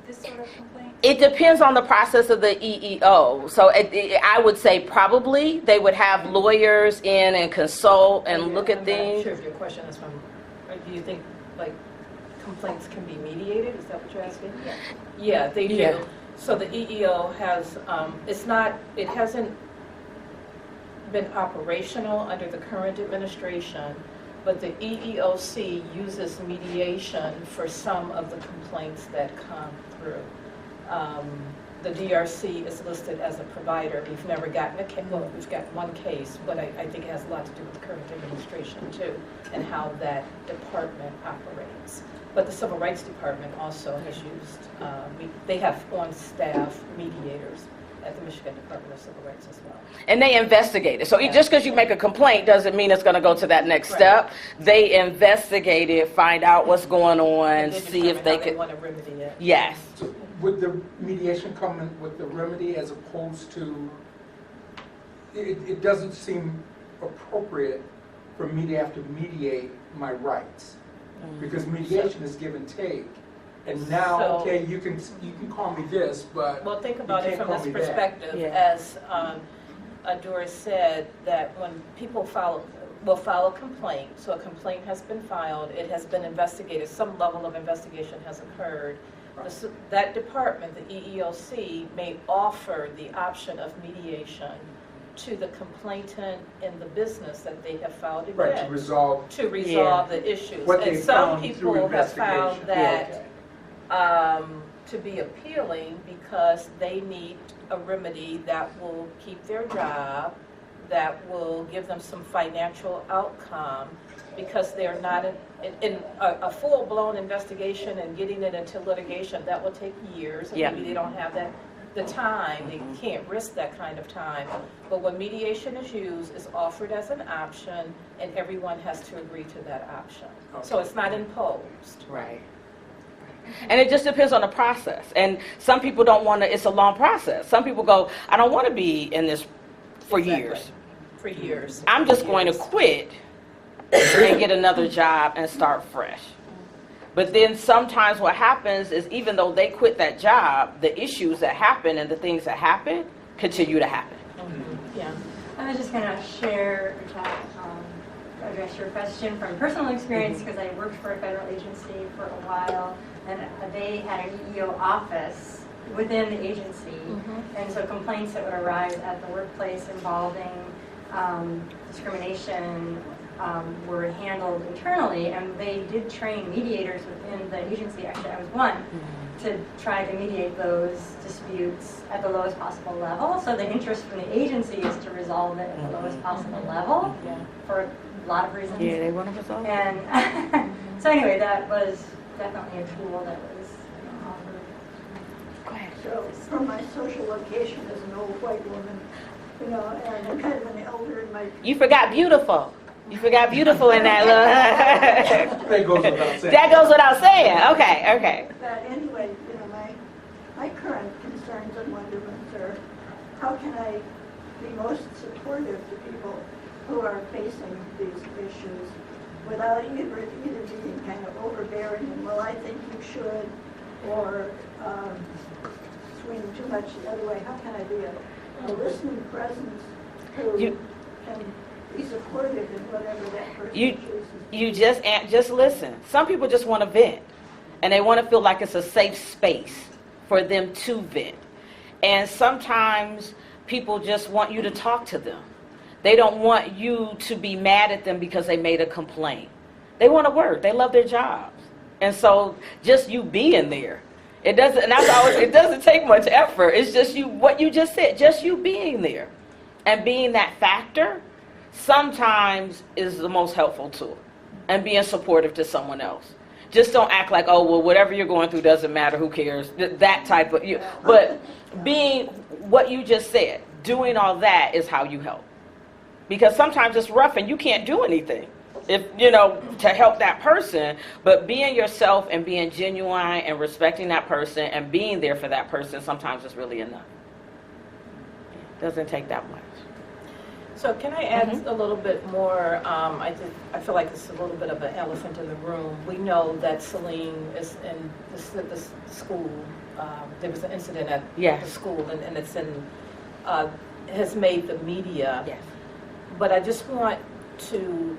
this sort of complaint? It depends on the process of the EEO. So I would say probably they would have lawyers in and consult and look at things. I'm not sure if your question is from, do you think like complaints can be mediated? Is that what you're asking? Yeah, they do. Yeah. So the EEO has, it hasn't been operational under the current administration, but the EEOC uses mediation for some of the complaints that come through. The DRC is listed as a provider. We've never gotten a case, well, we've got one case, but I think it has a lot to do with the current administration too, and how that department operates. But the Civil Rights Department also has used, they have on-staff mediators at the Michigan Department of Civil Rights as well. And they investigate it. So just because you make a complaint doesn't mean it's going to go to that next step. They investigate it, find out what's going on, see if they can want to remedy it. Yes. So would the mediation come in with the remedy as opposed to, it doesn't seem appropriate for me to have to mediate my rights. Because mediation is give and take. And now, okay, you can call me this, but well, think about it from this perspective. Yeah. As Doris said, that when people will file a complaint, so a complaint has been filed, it has been investigated, some level of investigation has occurred. That department, the EEOC, may offer the option of mediation to the complainant in the business that they have filed against. right, to resolve the issues. what And they some found people through have found investigation. that to be appealing because they need a remedy that will keep their job, that will give them some financial outcome, because they're not in a full-blown investigation and getting it into litigation, that will take years. And maybe they don't have the time, they can't risk that kind of time. But when mediation is used, it's offered as an option, and everyone has to agree to that option. Okay. So it's not imposed. Right. And it just depends on the process. And some people don't want to, it's a long process. Some people go, I don't want to be in this for years. For years. I'm just going to quit and get another job and start fresh. But then sometimes what happens is even though they quit that job, the issues that happen and the things that happen continue to happen. Yeah. I was just going to share, address your question from personal experience, because I worked for a federal agency for a while, and they had an EEO office within the agency, and so complaints that would arise at the workplace involving discrimination were handled internally, and they did train mediators within the agency. Actually, I was one to try to mediate those disputes at the lowest possible level. So the interest from the agency is to resolve it at the lowest possible level for a lot of reasons. Yeah, they want to resolve it. And so anyway, that was definitely a tool that was offered. Go ahead. So from my social location as an old white woman, and I'm kind of an elder in my... You forgot beautiful. You forgot beautiful in that little... That goes without saying. That goes without saying. Okay. But anyway, my current concerns and wonderments are, how can I be most supportive to people who are facing these issues without either being kind of overbearing and, well, I think you should, or swing too much the other way. How can I be a listening presence who can be supportive in whatever that person chooses? You just listen. Some people just want to vent, and they want to feel like it's a safe space for them to vent. And sometimes people just want you to talk to them. They don't want you to be mad at them because they made a complaint. They want to work. They love their jobs. And so just you being there. It doesn't take much effort. It's just what you just said, just you being there. And being that factor sometimes is the most helpful tool. And being supportive to someone else. Just don't act like, oh, well, whatever you're going through doesn't matter, who cares, that type of, but being what you just said, doing all that is how you help. Because sometimes it's rough and you can't do anything, to help that person, but being yourself and being genuine and respecting that person and being there for that person sometimes is really enough. It doesn't take that much. So can I add a little bit more? I feel like it's a little bit of an elephant in the room. We know that Celine is in the school. There was an incident at the school, and it's has made the media. Yes. But I just want to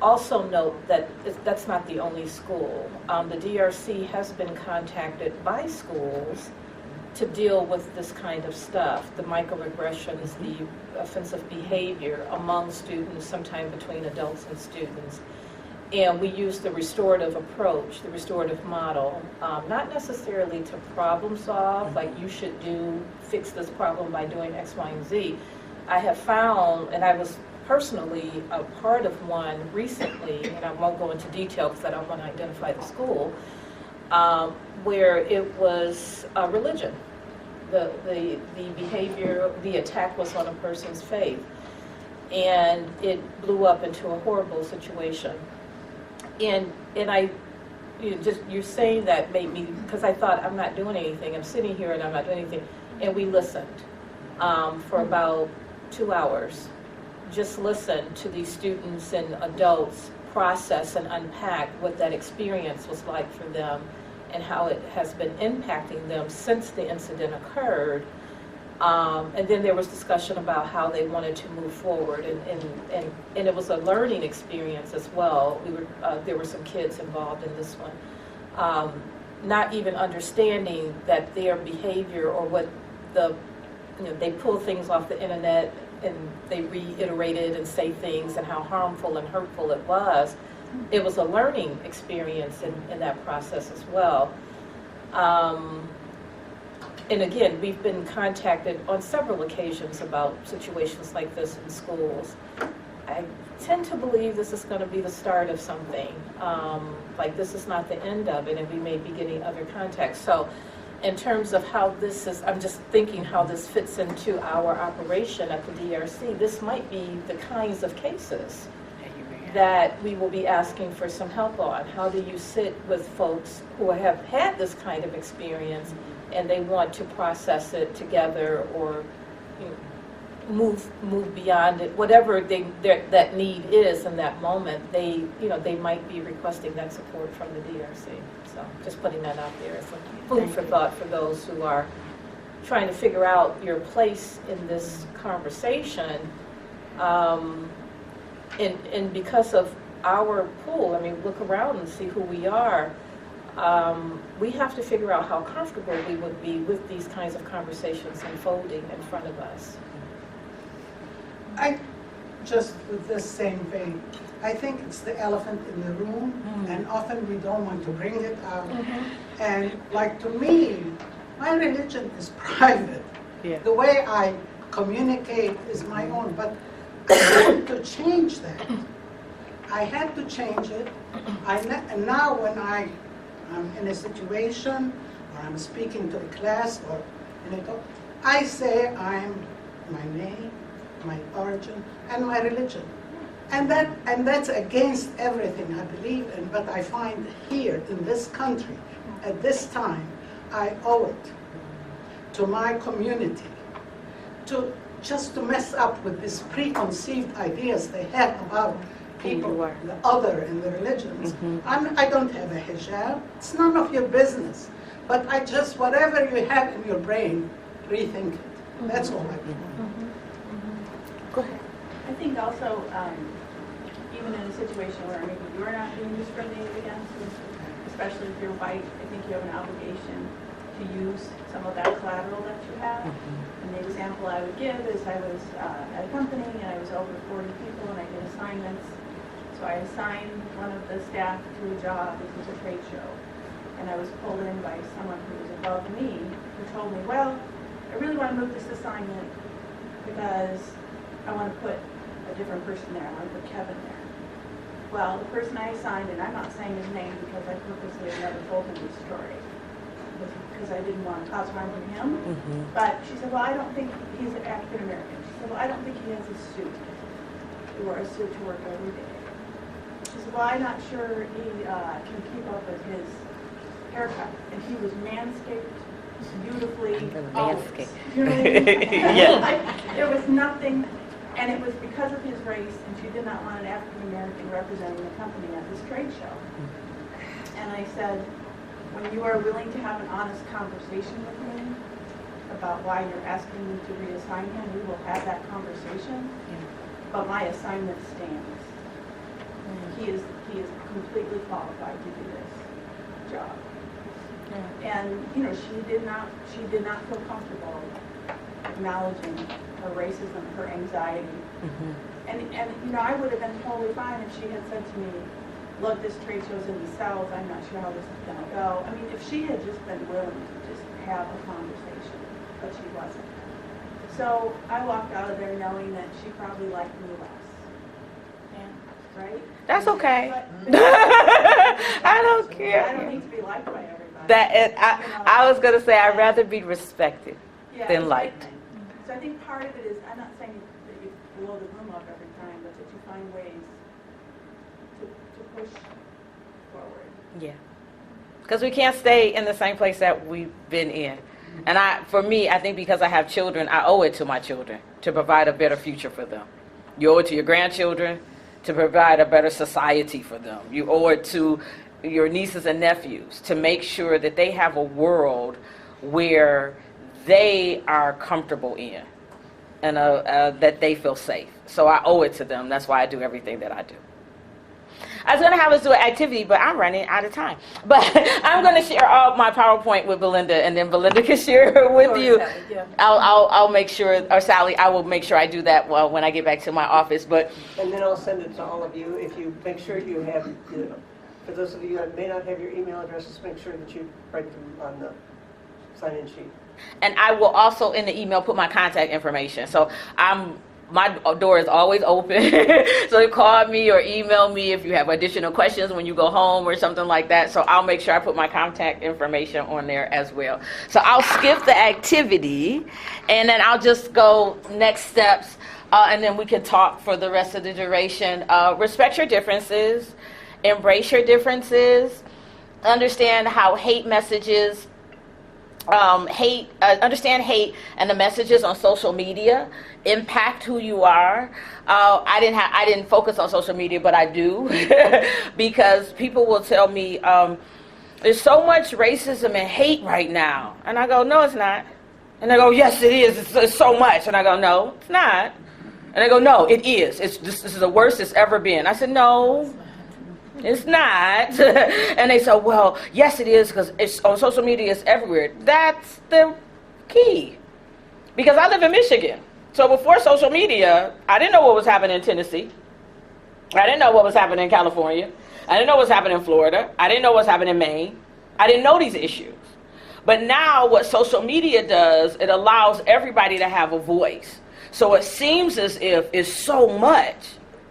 also note that that's not the only school. The DRC has been contacted by schools to deal with this kind of stuff, the microaggressions, the offensive behavior among students, sometimes between adults and students. And we use the restorative approach, the restorative model, not necessarily to problem solve, like you should fix this problem by doing X, Y, and Z. I have found, and I was personally a part of one recently, and I won't go into detail because I don't want to identify the school, where it was religion. The behavior, the attack was on a person's faith, and it blew up into a horrible situation. And you're saying that made me, because I thought I'm not doing anything. I'm sitting here and I'm not doing anything, and we listened for about 2 hours. Just listened to these students and adults process and unpack what that experience was like for them and how it has been impacting them since the incident occurred. And then there was discussion about how they wanted to move forward, and it was a learning experience as well. There were some kids involved in this one, not even understanding that their behavior or what they pull things off the internet and they reiterate it and say things and how harmful and hurtful it was. It was a learning experience in that process as well. And again, we've been contacted on several occasions about situations like this in schools. I tend to believe this is going to be the start of something. Like this is not the end of it, and we may be getting other contacts. So in terms of how this is, I'm just thinking how this fits into our operation at the DRC. This might be the kinds of cases that we will be asking for some help on. How do you sit with folks who have had this kind of experience and they want to process it together or move beyond it, whatever that need is in that moment? They might be requesting that support from the DRC. So just putting that out there as food for thought for those who are trying to figure out your place in this conversation. And because of our pool, I mean, look around and see who we are. We have to figure out how comfortable we would be with these kinds of conversations unfolding in front of us. I just, with this same vein, I think it's the elephant in the room, and often we don't want to bring it out. And like to me, my religion is private. Yeah. The way I communicate is my own, but I had to change that. I had to change it. And now when I'm in a situation, or I'm speaking to a class, or I say I'm my name, my origin, and my religion. And that's against everything I believe in, but I find here in this country, at this time, I owe it to my community just to mess up with these preconceived ideas they have about people, the other and the religions. I don't have a hijab. It's none of your business. But I just, whatever you have in your brain, rethink it. That's all I want. Go ahead. I think also, even in a situation where maybe you're not being discriminated against, especially if you're white, I think you have an obligation to use some of that collateral that you have. And the example I would give is I was at a company and I was over 40 people and I did assignments. So I assigned one of the staff to a job. It was a trade show. And I was pulled in by someone who was above me who told me, well, I really want to move this assignment because I want to put a different person there. I want to put Kevin there. Well, the person I assigned, and I'm not saying his name because I purposely never told him his story, because I didn't want to cause harm to him. But she said, well, I don't think he's an African American. She said, well, I don't think he has a suit. He wore a suit to work every day. She said, well, I'm not sure he can keep up with his haircut. And he was manscaped beautifully. Manscaped. You know what I mean? Yeah. There was nothing. And it was because of his race, and she did not want an African American representing the company at this trade show. And I said, when you are willing to have an honest conversation with me about why you're asking me to reassign him, we will have that conversation. But my assignment stands. He is completely qualified to do this job. And, you know, she did not feel comfortable acknowledging her racism, her anxiety. And you know, I would have been totally fine if she had said to me, look, this trade show's in the South, I'm not sure how this is going to go. I mean, if she had just been willing to just have a conversation, but she wasn't. So I walked out of there knowing that she probably liked me less. Yeah, right? That's okay. But I don't care. I don't need to be liked by everybody. I was going to say I'd rather be respected than liked. So I think part of it is, I'm not saying that you blow the room up every time, but that you find ways to push forward. Yeah. Because we can't stay in the same place that we've been in. And for me, I think because I have children, I owe it to my children to provide a better future for them. You owe it to your grandchildren to provide a better society for them. You owe it to your nieces and nephews to make sure that they have a world where they are comfortable in and that they feel safe. So I owe it to them. That's why I do everything that I do. I was going to have us do an activity, but I'm running out of time. But I'm going to share all my PowerPoint with Belinda, and then Belinda can share it with you. Sally, yeah. I'll make sure, or Sally, I will make sure I do that when I get back to my office. But And then I'll send it to all of you. If you make sure you have, for those of you that may not have your email addresses, make sure that you write them on the sign-in sheet. And I will also in the email put my contact information. So my door is always open. So you call me or email me if you have additional questions when you go home or something like that. So I'll make sure I put my contact information on there as well. So I'll skip the activity and then I'll just go next steps and then we can talk for the rest of the duration. Respect your differences, embrace your differences, understand how hate messages understand hate and the messages on social media impact who you are. I didn't focus on social media, but I do because people will tell me there's so much racism and hate right now, and I go, no, it's not. And they go, yes, it is. It's so much, and I go, no, it's not. And they go, no, it is. This is the worst it's ever been. I said, no. It's not. And they say, well, yes, it is, because it's on social media, it's everywhere. That's the key. Because I live in Michigan. So before social media, I didn't know what was happening in Tennessee. I didn't know what was happening in California. I didn't know what was happening in Florida. I didn't know what was happening in Maine. I didn't know these issues. But now what social media does, it allows everybody to have a voice. So it seems as if it's so much.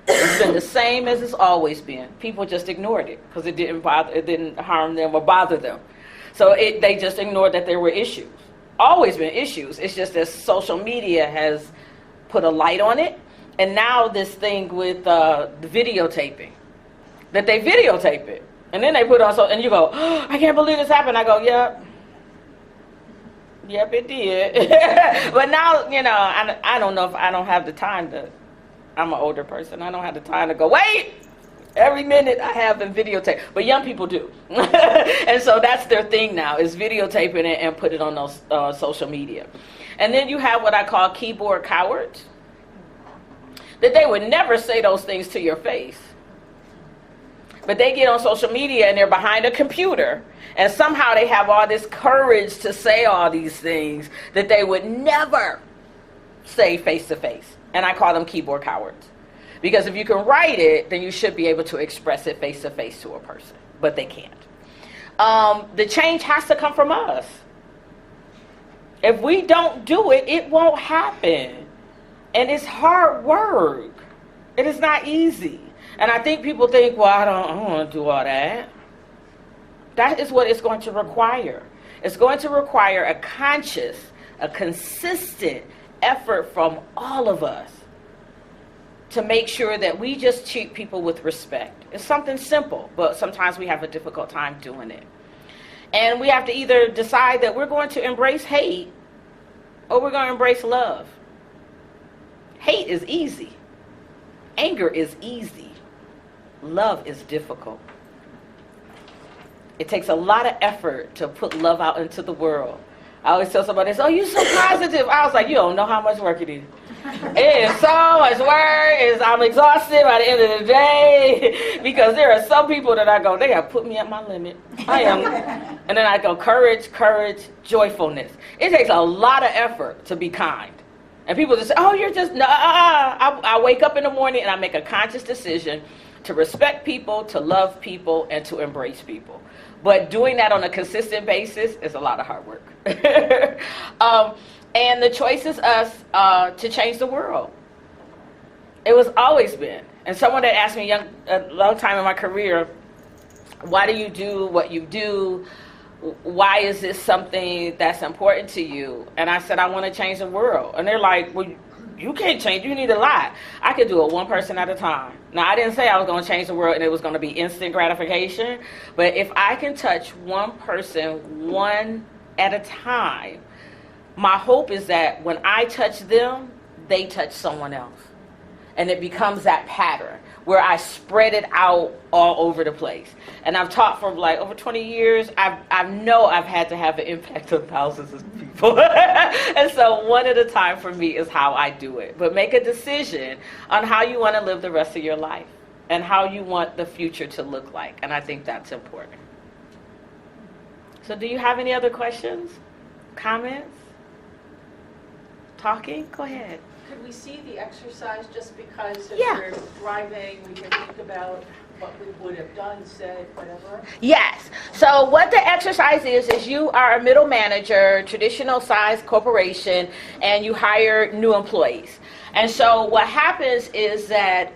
It's been the same as it's always been. People just ignored it because it didn't harm them or bother them. So they just ignored that there were issues. Always been issues. It's just that social media has put a light on it. And now this thing with the videotaping, that they videotape it. And then they put on, and you go, oh, I can't believe this happened. I go, yep, it did. But now, I don't know if I don't have the time to. I'm an older person. I don't have the time to go, wait, every minute I have them videotape. But young people do. And so that's their thing now, is videotaping it and put it on those social media. And then you have what I call keyboard cowards. That they would never say those things to your face. But they get on social media and they're behind a computer. And somehow they have all this courage to say all these things that they would never say face to face. And I call them keyboard cowards. Because if you can write it, then you should be able to express it face to face to a person. But they can't. The change has to come from us. If we don't do it, it won't happen. And it's hard work. It is not easy. And I think people think, well, I don't want to do all that. That is what it's going to require. It's going to require a conscious, a consistent effort from all of us to make sure that we just treat people with respect. It's something simple, but sometimes we have a difficult time doing it. And we have to either decide that we're going to embrace hate or we're going to embrace love. Hate is easy. Anger is easy. Love is difficult. It takes a lot of effort to put love out into the world. I always tell somebody, oh, you're so positive. I was like, you don't know how much work it is. It is so much work. I'm exhausted by the end of the day because there are some people that I go, they have put me at my limit. I am. And then I go, courage, joyfulness. It takes a lot of effort to be kind. And people just say, oh, you're just, no. I wake up in the morning and I make a conscious decision to respect people, to love people, and to embrace people. But doing that on a consistent basis is a lot of hard work. And the choice is us to change the world. It was always been. And someone that asked me a long time in my career, why do you do what you do? Why is this something that's important to you? And I said, I want to change the world. And they're like, well, you can't change. You need a lot. I could do it one person at a time. Now, I didn't say I was going to change the world and it was going to be instant gratification. But if I can touch one person one at a time, my hope is that when I touch them, they touch someone else. And it becomes that pattern where I spread it out all over the place. And I've taught for like over 20 years. I know I've had to have an impact on thousands of people. And so one at a time for me is how I do it. But make a decision on how you want to live the rest of your life and how you want the future to look like. And I think that's important. So do you have any other questions, comments, talking? Go ahead. Could we see the exercise just because if Yeah. we're driving, we can think about what we would have done, said, whatever? Yes. So what the exercise is you are a middle manager, traditional size corporation, and you hire new employees. And so what happens is that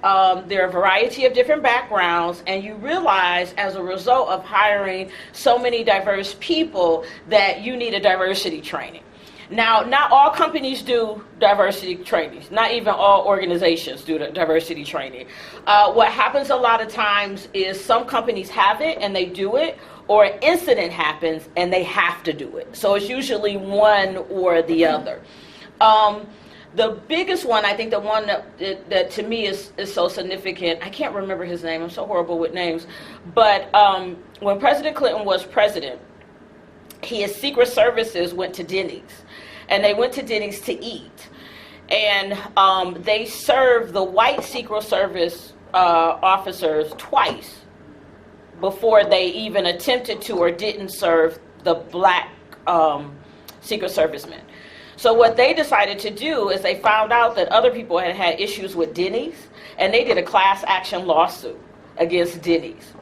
there are a variety of different backgrounds, and you realize as a result of hiring so many diverse people that you need a diversity training. Now, not all companies do diversity trainings. Not even all organizations do the diversity training. What happens a lot of times is some companies have it and they do it, or an incident happens and they have to do it. So it's usually one or the other. The biggest one, I think the one that to me is so significant, I can't remember his name, I'm so horrible with names, but when President Clinton was president, his Secret Services went to Denny's. And they went to Denny's to eat. And they served the white Secret Service officers twice before they even attempted to or didn't serve the black Secret Servicemen. So what they decided to do is they found out that other people had had issues with Denny's, and they did a class action lawsuit against Denny's.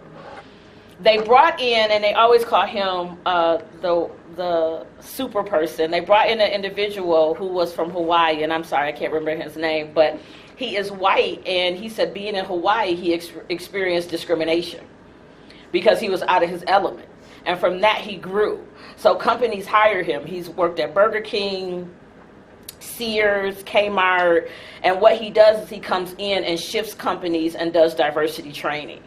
They brought in, and they always call him the super person. They brought in an individual who was from Hawaii, and I'm sorry, I can't remember his name, but he is white, and he said being in Hawaii, he experienced discrimination because he was out of his element. And from that, he grew. So companies hire him. He's worked at Burger King, Sears, Kmart, and what he does is he comes in and shifts companies and does diversity training.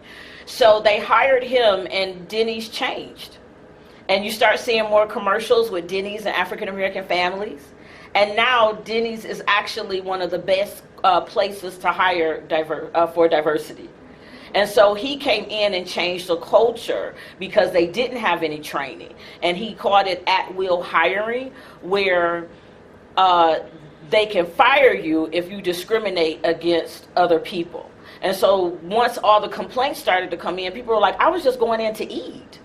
So they hired him, and Denny's changed. And you start seeing more commercials with Denny's and African-American families. And now Denny's is actually one of the best places to hire for diversity. And so he came in and changed the culture because they didn't have any training. And he called it at-will hiring, where they can fire you if you discriminate against other people. And so once all the complaints started to come in, people were like, I was just going in to eat.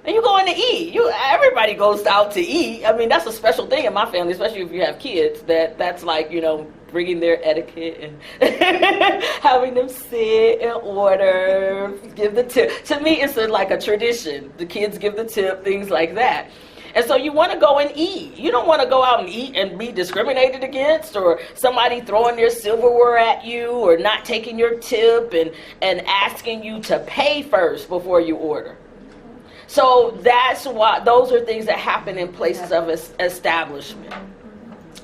And you go in to eat. Everybody goes out to eat. I mean, that's a special thing in my family, especially if you have kids, that's like, bringing their etiquette and having them sit and order, give the tip. To me, it's like a tradition. The kids give the tip, things like that. And so you want to go and eat. You don't want to go out and eat and be discriminated against, or somebody throwing their silverware at you, or not taking your tip and asking you to pay first before you order. So that's why those are things that happen in places of establishment.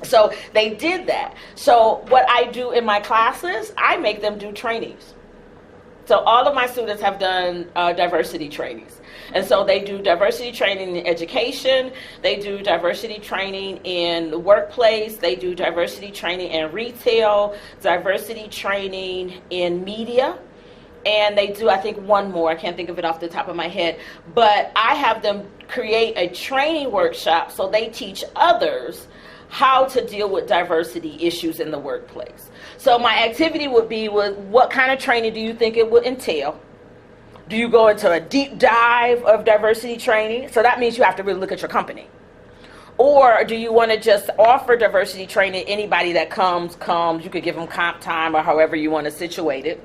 So they did that. So what I do in my classes, I make them do trainings. So all of my students have done diversity trainings. And so they do diversity training in education, they do diversity training in the workplace, they do diversity training in retail, diversity training in media, and they do, I think, one more. I can't think of it off the top of my head. But I have them create a training workshop so they teach others how to deal with diversity issues in the workplace. So my activity would be, what kind of training do you think it would entail? Do you go into a deep dive of diversity training? So that means you have to really look at your company. Or do you want to just offer diversity training? Anybody that comes. You could give them comp time or however you want to situate it.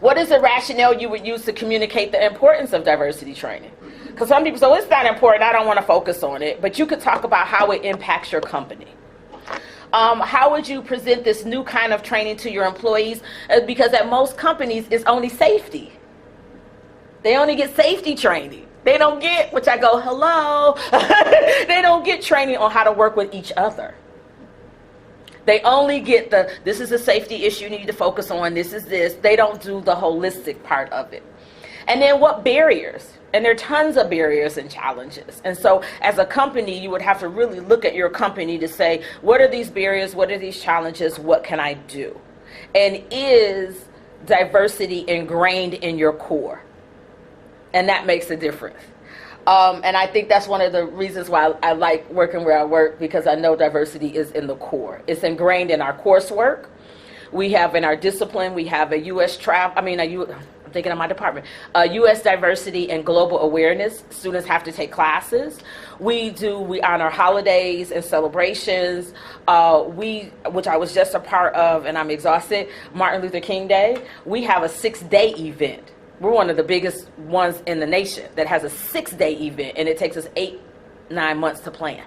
What is the rationale you would use to communicate the importance of diversity training? Because some people say, well, it's not important, I don't want to focus on it. But you could talk about how it impacts your company. How would you present this new kind of training to your employees? Because at most companies, it's only safety. They only get safety training. They don't get, which I go, hello. They don't get training on how to work with each other. They only get this is a safety issue you need to focus on, this is this. They don't do the holistic part of it. And then what barriers? And there are tons of barriers and challenges. And so as a company, you would have to really look at your company to say, what are these barriers? What are these challenges? What can I do? And is diversity ingrained in your core? And that makes a difference. And I think that's one of the reasons why I like working where I work, because I know diversity is in the core. It's ingrained in our coursework. We have in our discipline, we have a I'm thinking of my department, U.S. diversity and global awareness. Students have to take classes. We honor holidays and celebrations. Which I was just a part of, and I'm exhausted, Martin Luther King Day. We have a 6-day event. We're one of the biggest ones in the nation that has a 6-day event, and it takes us 8-9 months to plan.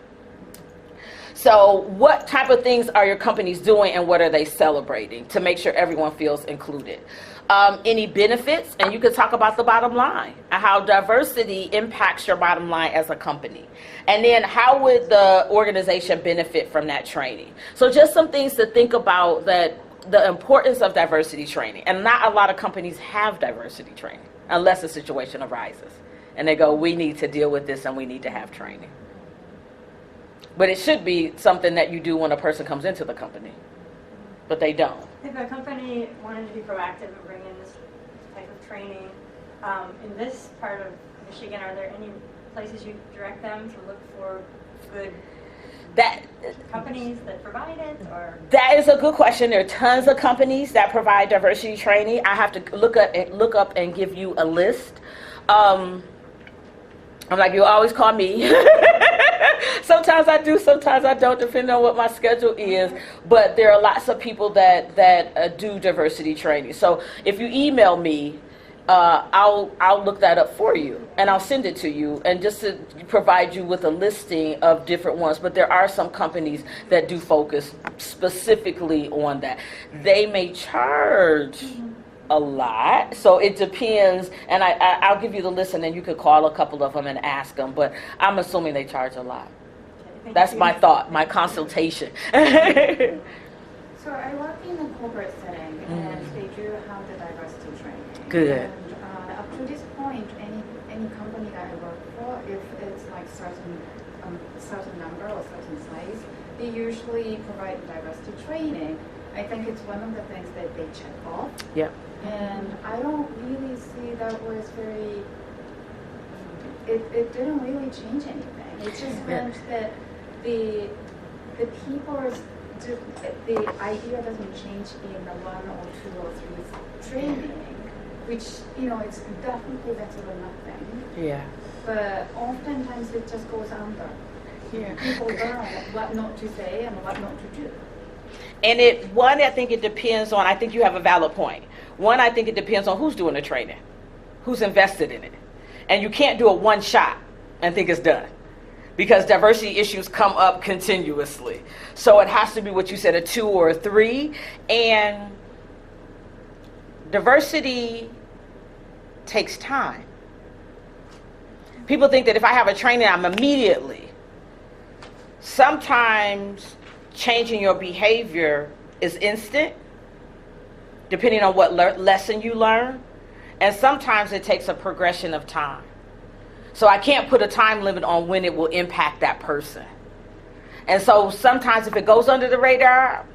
So what type of things are your companies doing, and what are they celebrating to make sure everyone feels included? Any benefits, and you could talk about the bottom line and how diversity impacts your bottom line as a company. And then how would the organization benefit from that training? So just some things to think about, that the importance of diversity training. And not a lot of companies have diversity training unless a situation arises. And they go, we need to deal with this and we need to have training. But it should be something that you do when a person comes into the company. But they don't. If a company wanted to be proactive and bring in this type of training, in this part of Michigan, are there any places you direct them to look for good companies that provide it? Or that is a good question. There are tons of companies that provide diversity training. I have to look up and give you a list. I'm like, you always call me. Sometimes I do, sometimes I don't, depending on what my schedule is. But there are lots of people that do diversity training. So if you email me, I'll look that up for you, and I'll send it to you, and just to provide you with a listing of different ones. But there are some companies that do focus specifically on that. They may charge a lot, so it depends, and I'll give you the list, and then you could call a couple of them and ask them, but I'm assuming they charge a lot. That's my thought, my consultation. So I work in a corporate setting, and they do have the diversity training. Good. And up to this point, any company that I work for, if it's like certain number or certain size, they usually provide diversity training. I think it's one of the things that they check off. Yeah. And I don't really see that was very. It didn't really change anything. It just meant that the idea doesn't change in the 1 or 2 or 3 training, which, it's definitely better than nothing. Yeah. But oftentimes it just goes under. Yeah. People learn what not to say and what not to do. And I think it depends on, I think you have a valid point. One, I think it depends on who's doing the training, who's invested in it. And you can't do it one shot and think it's done, because diversity issues come up continuously. So it has to be what you said, a 2 or a 3. And diversity takes time. People think that if I have a training, I'm immediately. Sometimes changing your behavior is instant, depending on what lesson you learn. And sometimes it takes a progression of time. So I can't put a time limit on when it will impact that person. And so sometimes if it goes under the radar,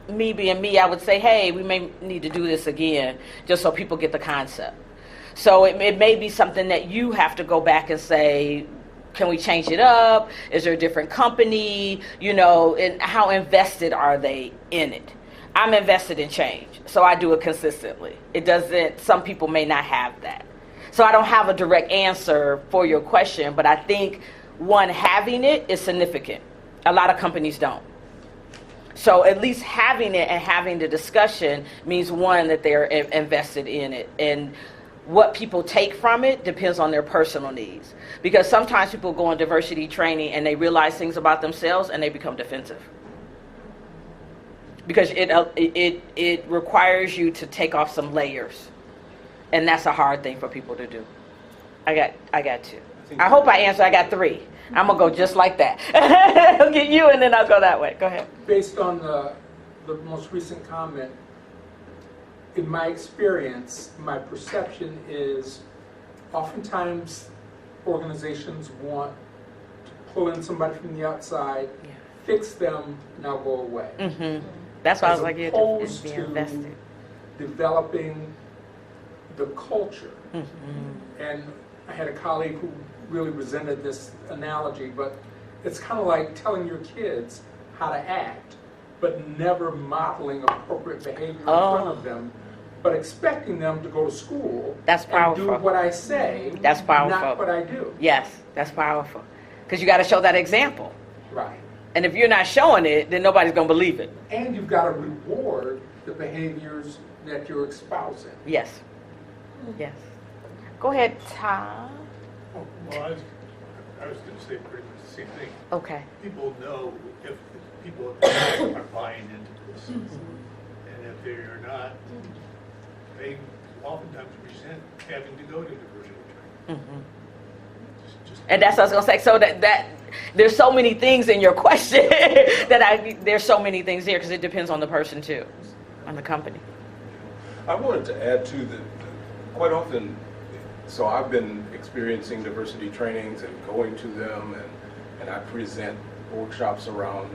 me being me, I would say, hey, we may need to do this again, just so people get the concept. So it may be something that you have to go back and say, can we change it up? Is there a different company? You know, and how invested are they in it? I'm invested in change, so I do it consistently. It doesn't, some people may not have that. So I don't have a direct answer for your question, but I think one, having it is significant. A lot of companies don't. So at least having it and having the discussion means, one, that they're invested in it. And what people take from it depends on their personal needs. Because sometimes people go on diversity training and they realize things about themselves and they become defensive. Because it requires you to take off some layers. And that's a hard thing for people to do. I got two. I hope I answered. I got three. I'm going to go just like that. I'll get you and then I'll go that way. Go ahead. Based on the most recent comment, in my experience, my perception is oftentimes organizations want to pull in somebody from the outside, fix them, now go away. Mm-hmm. That's why I was like, you're opposed invested. to developing the culture. Mm-hmm. And I had a colleague who really resented this analogy, but it's kind of like telling your kids how to act, but never modeling appropriate behavior in front of them, but expecting them to go to school That's powerful. and do what I say, That's powerful. not what I do. Yes, that's powerful. Because you got to show that example. Right. And if you're not showing it, then nobody's going to believe it. And you've got to reward the behaviors that you're espousing. Yes. Yes. Go ahead, Tom. Well, I was going to say pretty much the same thing. Okay. People know if people are buying into this, and if they are not, they oftentimes resent having to go to diversity training. Mm-hmm. And that's what I was going to say. So that there's so many things in your question there's so many things here because it depends on the person too, on the company. I wanted to add to that quite often, so I've been experiencing diversity trainings and going to them, and I present workshops around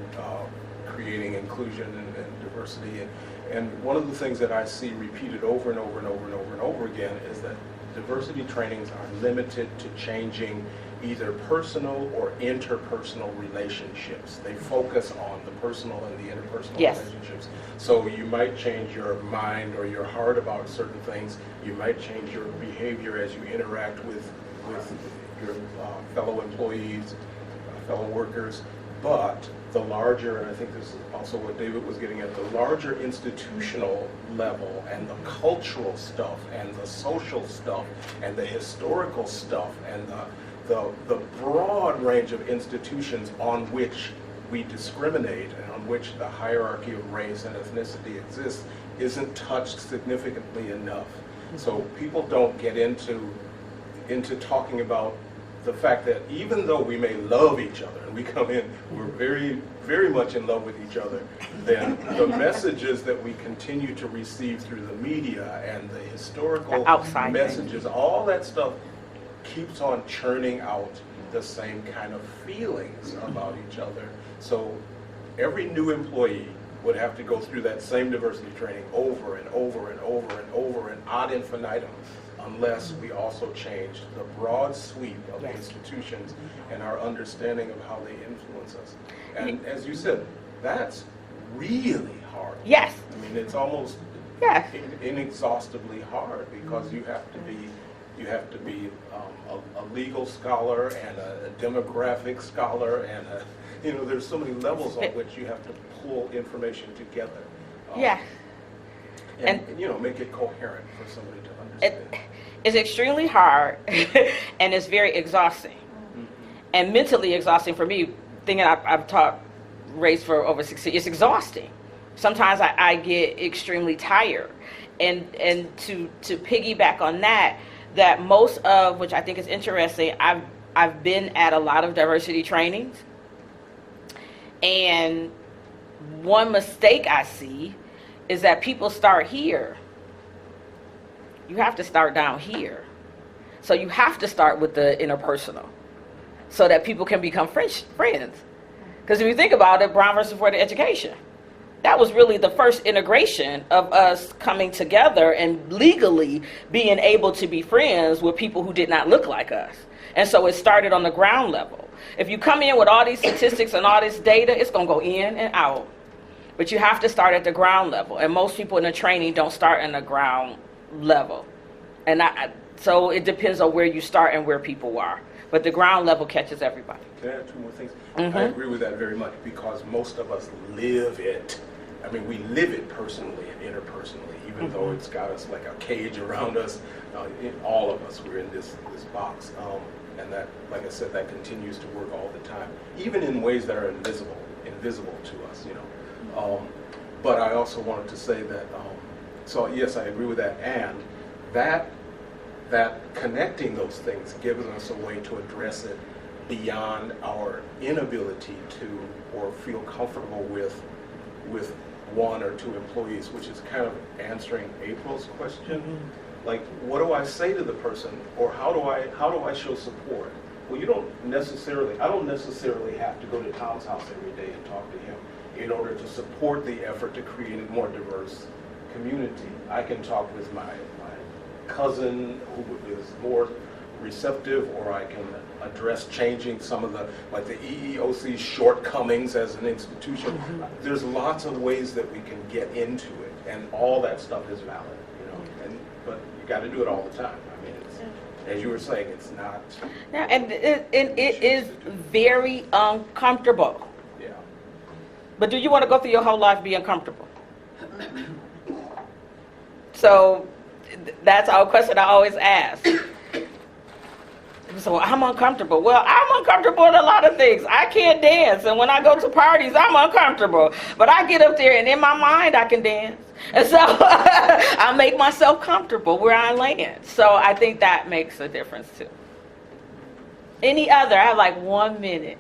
creating inclusion and diversity. And one of the things that I see repeated over and over and over and over and over again is that diversity trainings are limited to changing either personal or interpersonal relationships. They focus on the personal and the interpersonal relationships. So you might change your mind or your heart about certain things. You might change your behavior as you interact with your fellow employees, fellow workers. But the larger, and I think this is also what David was getting at, the larger institutional level and the cultural stuff and the social stuff and the historical stuff and the broad range of institutions on which we discriminate and on which the hierarchy of race and ethnicity exists isn't touched significantly enough. So people don't get into talking about the fact that even though we may love each other and we come in, we're very, very much in love with each other, then the messages that we continue to receive through the media and the historical messages, all that stuff keeps on churning out the same kind of feelings about each other. So every new employee would have to go through that same diversity training over and over and over and over and ad infinitum, unless we also changed the broad sweep of institutions and our understanding of how they influence us. And as you said, that's really hard. Yes. I mean, it's almost inexhaustibly hard because you have to be a legal scholar and a demographic scholar and there's so many levels on which you have to pull information together. And make it coherent for somebody to understand. It's extremely hard and it's very exhausting. Mm-hmm. And mentally exhausting for me, thinking I've taught race for over 60 years, it's exhausting. Sometimes I get extremely tired. And to piggyback on that most of, which I think is interesting, I've been at a lot of diversity trainings. And one mistake I see is that people start here. You have to start down here. So you have to start with the interpersonal so that people can become friends. Because if you think about it, Brown versus Board of Education, that was really the first integration of us coming together and legally being able to be friends with people who did not look like us. And so it started on the ground level. If you come in with all these statistics and all this data, it's going to go in and out. But you have to start at the ground level. And most people in the training don't start in the ground level. And so it depends on where you start and where people are. But the ground level catches everybody. Can I add two more things? I agree with that very much because most of us live it. I mean, we live it personally and interpersonally, even though it's got us like a cage around us. All of us, we're in this box. And that, like I said, that continues to work all the time, even in ways that are invisible to us, you know. But I also wanted to say that, so yes, I agree with that, and that connecting those things gives us a way to address it beyond our inability to or feel comfortable with one or two employees, which is kind of answering April's question. Like, what do I say to the person, or how do I show support? Well, I don't necessarily have to go to Tom's house every day and talk to him in order to support the effort to create a more diverse community. I can talk with my cousin who is more receptive, or I can address changing some of the EEOC shortcomings as an institution. There's lots of ways that we can get into it, and all that stuff is valid, you know. But you got to do it all the time. I mean, as you were saying, it's not. Yeah, and it is very uncomfortable. Yeah. But do you want to go through your whole life being comfortable? So that's our question I always ask. So I'm uncomfortable. Well, I'm uncomfortable in a lot of things. I can't dance, and when I go to parties, I'm uncomfortable. But I get up there, and in my mind, I can dance. And so I make myself comfortable where I land. So I think that makes a difference, too. Any other? I have like 1 minute.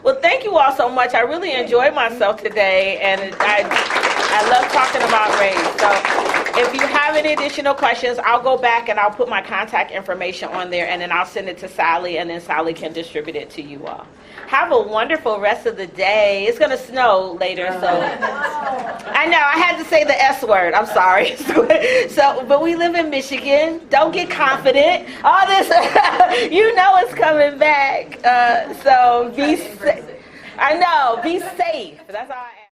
Well, thank you all so much. I really enjoyed myself today, and I love talking about race. So if you have any additional questions, I'll go back and I'll put my contact information on there, and then I'll send it to Sally, and then Sally can distribute it to you all. Have a wonderful rest of the day. It's going to snow later, so I know I had to say the S word. I'm sorry. But we live in Michigan. Don't get confident. All this, you know, it's coming back. So be safe. I know. Be safe. That's all I ask.